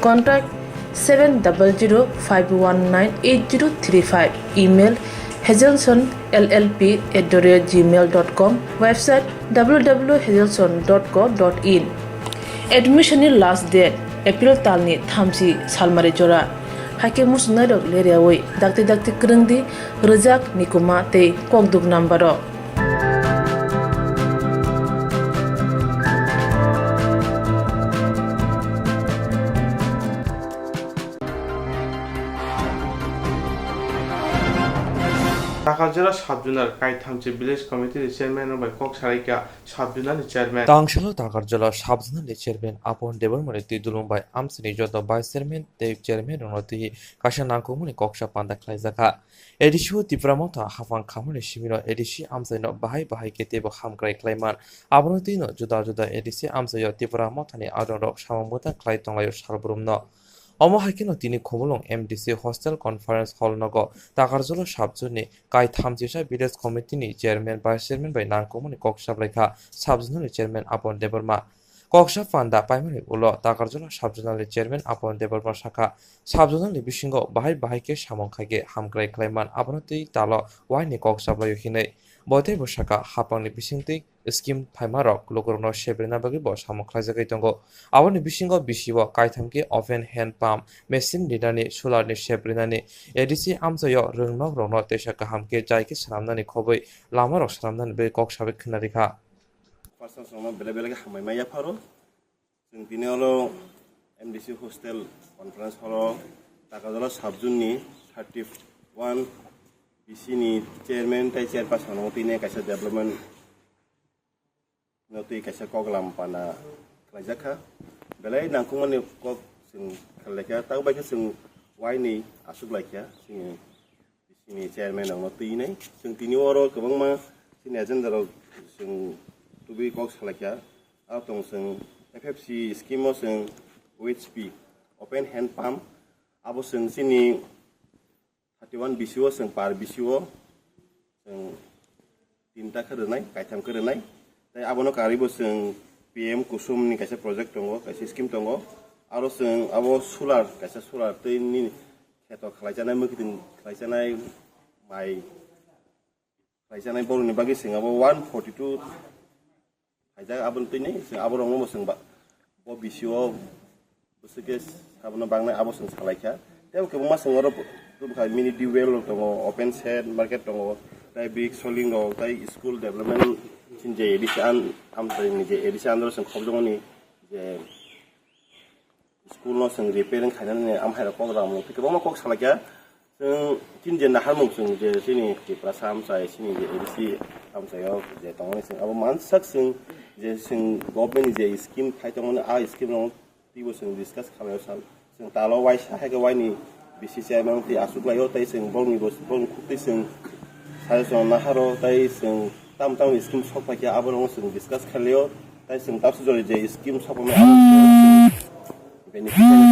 Contact 700-519-8035. Email hazelson@gmail.com. Website www.hazelson.co.in. Admission last date April talni thamsi salmari jora. Hake musnadok leriawai dakti kerengdi rejak Nikoma te kokduk nambaro. Takarjala Sabjunar Kai Thamchi Village Committee Chairman by Kok Saraika Sabjunar Chairman. Tangshalo Takarjala Sabjunar Chairman upon Debormani Tidulum by Amsini Jota Vice Chairman Dave Chairman Ronoti Kashanankumuni Koksha Panda Klaizaka. Edishu Tipramota Hafan Kamuni Shimino Edishi Amsano Bahai Ketebo Hamkrai Klaiman Abonotino Juda Edisi Amsayo Tipramotani Adonok Shamamuta Klaitongayo Sharbrumno. Omohakino Tini Kumulong MDC Hostel Conference Hall Nogo Takarjolo Sabjuni Kai Thamjisha Village Committee Chairman Vice Chairman by Nangkumuni Koksha Blaika Sabjunal Chairman upon Deborma Koksha Fanda Primary Ulo Takarjolo Sabjunal Chairman upon Deborma Shaka Sabjunal Bishingo Bahai Ke Shamonkage Hamkrai Klaiman Abonoti Talo Wine Koksha Blayuhine বয়থাই বসাকা হাপাংনি বিসিংতি scheme ফাইমারক লগরno shebrina bagi bo samung khlaijagai tongo aboni bisingo bisibo kaithamki oven hand pump machine dinani solar ni shebrinani ADC amsayo rungnog rongno tesa kahamke jaiki sanamnani khoboi lama rok sanamnani be kok sabek khnarekha Pasal sama bela-bela hamai maya paro, sing tini olo MDC hostel conference holo, takadolo sabjun ni 31 BC ni chairman tai chairperson ng tini kaisa development noti kaisa koglam pana klajaka, belai nangkungan ni kog sing kalekya, tahu baca sing wai ni asuk laikya, sing BC ni chairman ng noti ini, sing tini olo kebang ma sing agenda ro sing tubi kok salakya atong sing FFC scheme sing OHP open hand pump abo sing sini 31 BCO sing par BCO sing tinta kerenai kaitam kerenai tai abono karibo sing PM kusum ni kaisa project tongo kaisa scheme tongo aro sing abo solar kaisa solar tei ni keto khlaijanai mukitin khlaijanai mai khlaijanai boru ni bagi sing abo 142 aja abon tini sing aborong mo sing ba bo bisio busikes abon bangnai abo sing salaikya teu ke mas sing oro tu ka mini duel to open set market to tai big soling do tai school development sinje edisan am tai ni je edisan ro sing khobjong ni je school no sing repairing khana ni am haira program mo ke ma kok salakya sing tinje na har mo sing je sini ki prasam sai sini je edc am sayo je tong ni sing abo man sak sing je sing government je scheme khai tong na a scheme no tibo sing discuss khamay sal sing talo wai sa ha ga wai ni BCCI mang ti asuk layo tai sing bong ni bos bong khukti sing sai so na haro tai sing tam tam scheme sok pa kya abong sing discuss khalyo tai sing tap su je scheme sok me abo beneficiary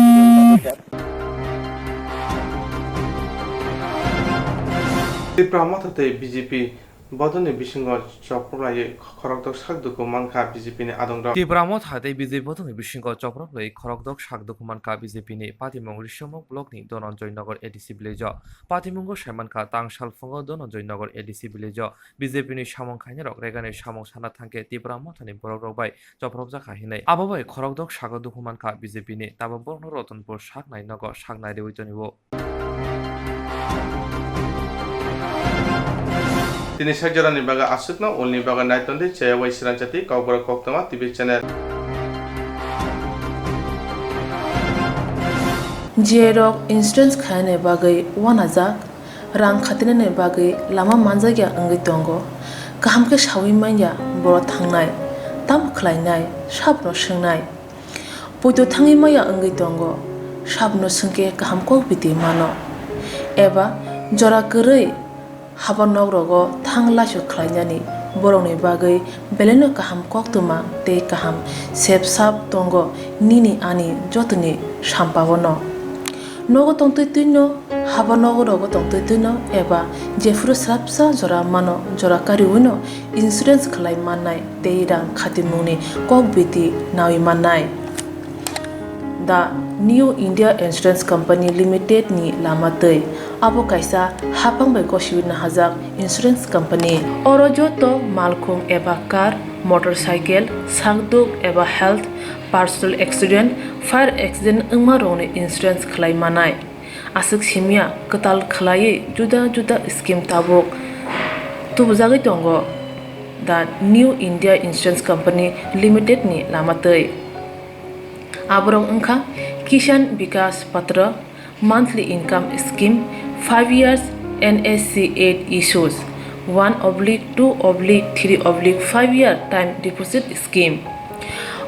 Pramatate BJP bodoni bisingo chopraye khorokdok sakduko manka BJP ni adongra Tipramot hate BJP bodoni bisingo chopraye khorokdok sakduko manka BJP ni Patimong Rishomok block ni Dononjoy Nagar ADC village Patimongo Shaimanka Tangshal Fongo Dononjoy Nagar ADC village BJP ni Shamong Khainarok regane Shamong Sana Thanke Tipramot ni Borok bai choprobja khahinai ababai khorokdok sakduko manka BJP ni Tababor Rotonpur Saknai Nagar Saknai Rewitonibo Tini sajara ni baga asukna ulni baga naitonde chaya wai Swrangchati Kokborok Koktwma TV channel Jerok instance khane bagai wanajak rang khatine bagai lama manjagya angai tongo kahamke shawi manya boro thangnai tam khlainai sabno swngnai poito thangi maya angai tongo sabno sungke kahamko biti mano eba jora korei habanog rogo thangla shu khlainani borongni bagai beleno kaham koktuma te kaham sep sap tongo nini ani jotuni sampabono nogo tongtui tuino habanogo rogo tongtui tuino eba jefru srapsa jora mano jora kariwino insurance khlai manai teirang khatimuni kokbiti nawi manai The New India Insurance Company Limited ni lamatei abo kaisa hapang bai koshiwina hajak insurance company oro joto malkhung eba car motorcycle sakduk eba health personal accident fire accident ungma rongni insurance khlai manai asuk simia katal khlai juda juda scheme tabok tubujagi tongo The New India Insurance Company Limited ni lamatei aborong ungkha Kishan Vikas Patra monthly income scheme 5 years NSC 8 issues 1/2/3/5 year time deposit scheme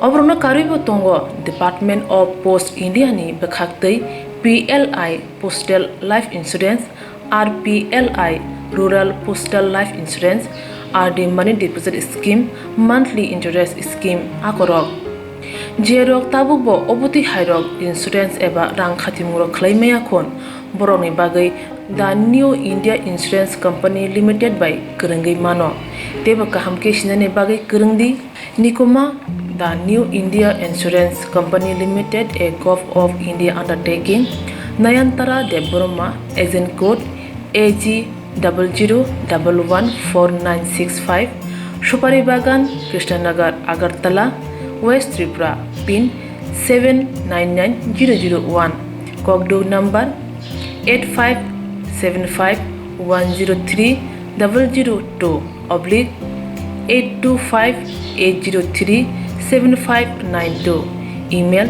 obrona karibo tongo Department of Post India ni bekhaktei PLI Postal Life Insurance RPLI Rural Postal Life Insurance RD Money Deposit Scheme monthly interest scheme akorok Jerok tabukbo obuti hairok insurance eba rang khatimuro khlaimaya khon boroni bagai The New India Insurance Company Limited by Kurungi Mano teba kahamke shinane bagai kurungdi nikoma The New India Insurance Company Limited a Gulf of India undertaking Nayantara Deboroma agent code AG 00114965 Supari Bagan, Krishnanagar, Agartala, West Tripura, PIN 799001. Kokdo number 85751002/825-803-7592. Email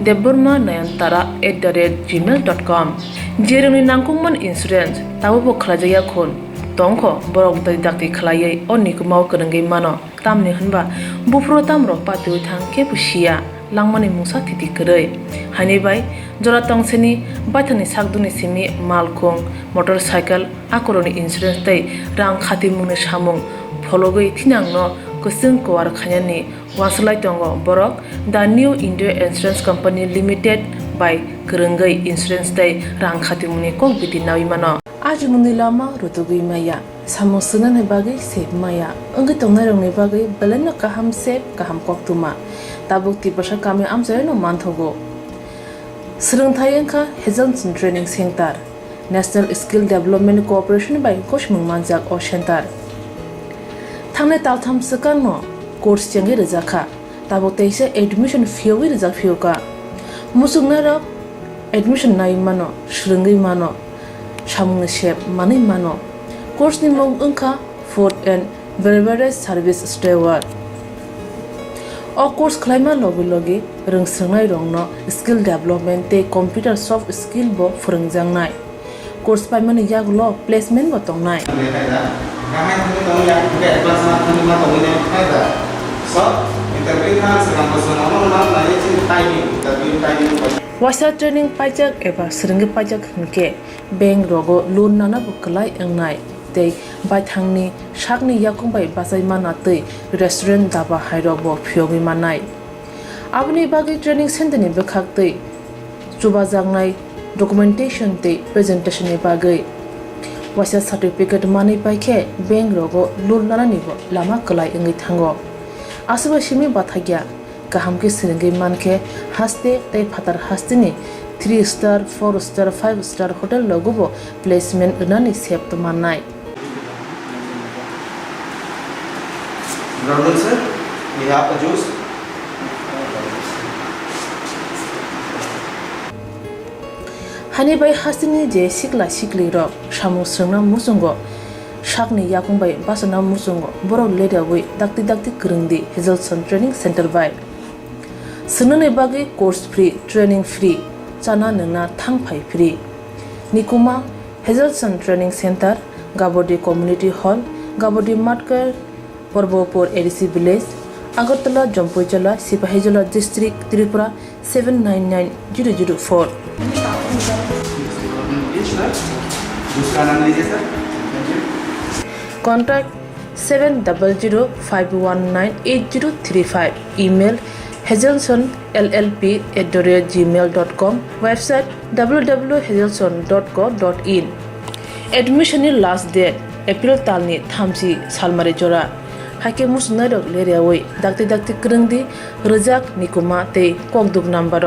debormanayantara@gmail.com. Jeremy Nangkuman Insurance Tabu Klajaya Khon Tongko Borok Didakti Klayay Onikumau Kerengai Mano Tamni Hanba Bufro Tamro Patu Tang Kepushia Langmani Musa Titi Kerei Hanibai Joratong Seni Batani Sakduni Simi Malkong Motorcycle Akoroni Insurance Day Rang Khati Mune Shamung Fologoi Tinangno Kusung Kowar Khanyani Waslai Tongo Borok The New India Insurance Company Limited by Kerengai Insurance Day Rang Khati Mune Kong Biti Nawimano Aji Munilama Rutugui Maya Samusuna Nebagi Save Maya Ungitongarong Nebagi Belena Kaham Save Kaham Koktwma Tabuk Tipasha Kami Amzayano Manthogo Swrangchati Health Training Center National Skill Development Cooperation by Koshmung Manjak O Center Thane Taltham Sakano Course Changi Rizaka Tabuk Teise Admission Fiowi Rizak Fioka Musugnara Admission Naimano Shringi Mano Shamung Shep Mani Mano Course ni Mong Unka Food and Beverage Service Steward O course Klima Logi Rung Srangai Rongno Skill Development Te Computer Soft Skill Bo Frungjangnai Course Paimani Yag Law Placement Bo Tongnai Wasa training pajak eba seringi pajak hingke bank rogo loan nana bukalai engnai tei baithangni shakni yakung bai basai mana tei restaurant daba hairo bo phyogi manai abni bagi training center ni bekhak tei chuba jangnai documentation tei presentation ni bagai wasa certificate mani paikhe bank rogo loan nana ni bo lama kalai engai thango asuba shimi bathagya kaham ke seringi manke haste tei phatar hastini 3 star 4 star 5 star hotel logo placement unani sep to manai Brother sir, we have a juice. Hani bai hastini je sikla sikli ro shamu srna musungo shakni yakung bai basana musungo borok leda wi dakti krungdi Hazelson Training Center bai Sunane bagi course free, training free, chana nungna thangpai free. Nikuma Hazelson Training Center, Gabodi Community Hall, Gabodi Matkar, Porbopur ADC Village, Agartala, Jampuichala, Sipahijala District, Tripura 799004. Contact 700-519-8035. Email hazelsonllp@gmail.com. Website www.hazelson.co.in. Admission last date April talni thamsi salmare jora. Hake musnarok leriawai dakti krungdi rejak nikuma te kokduk number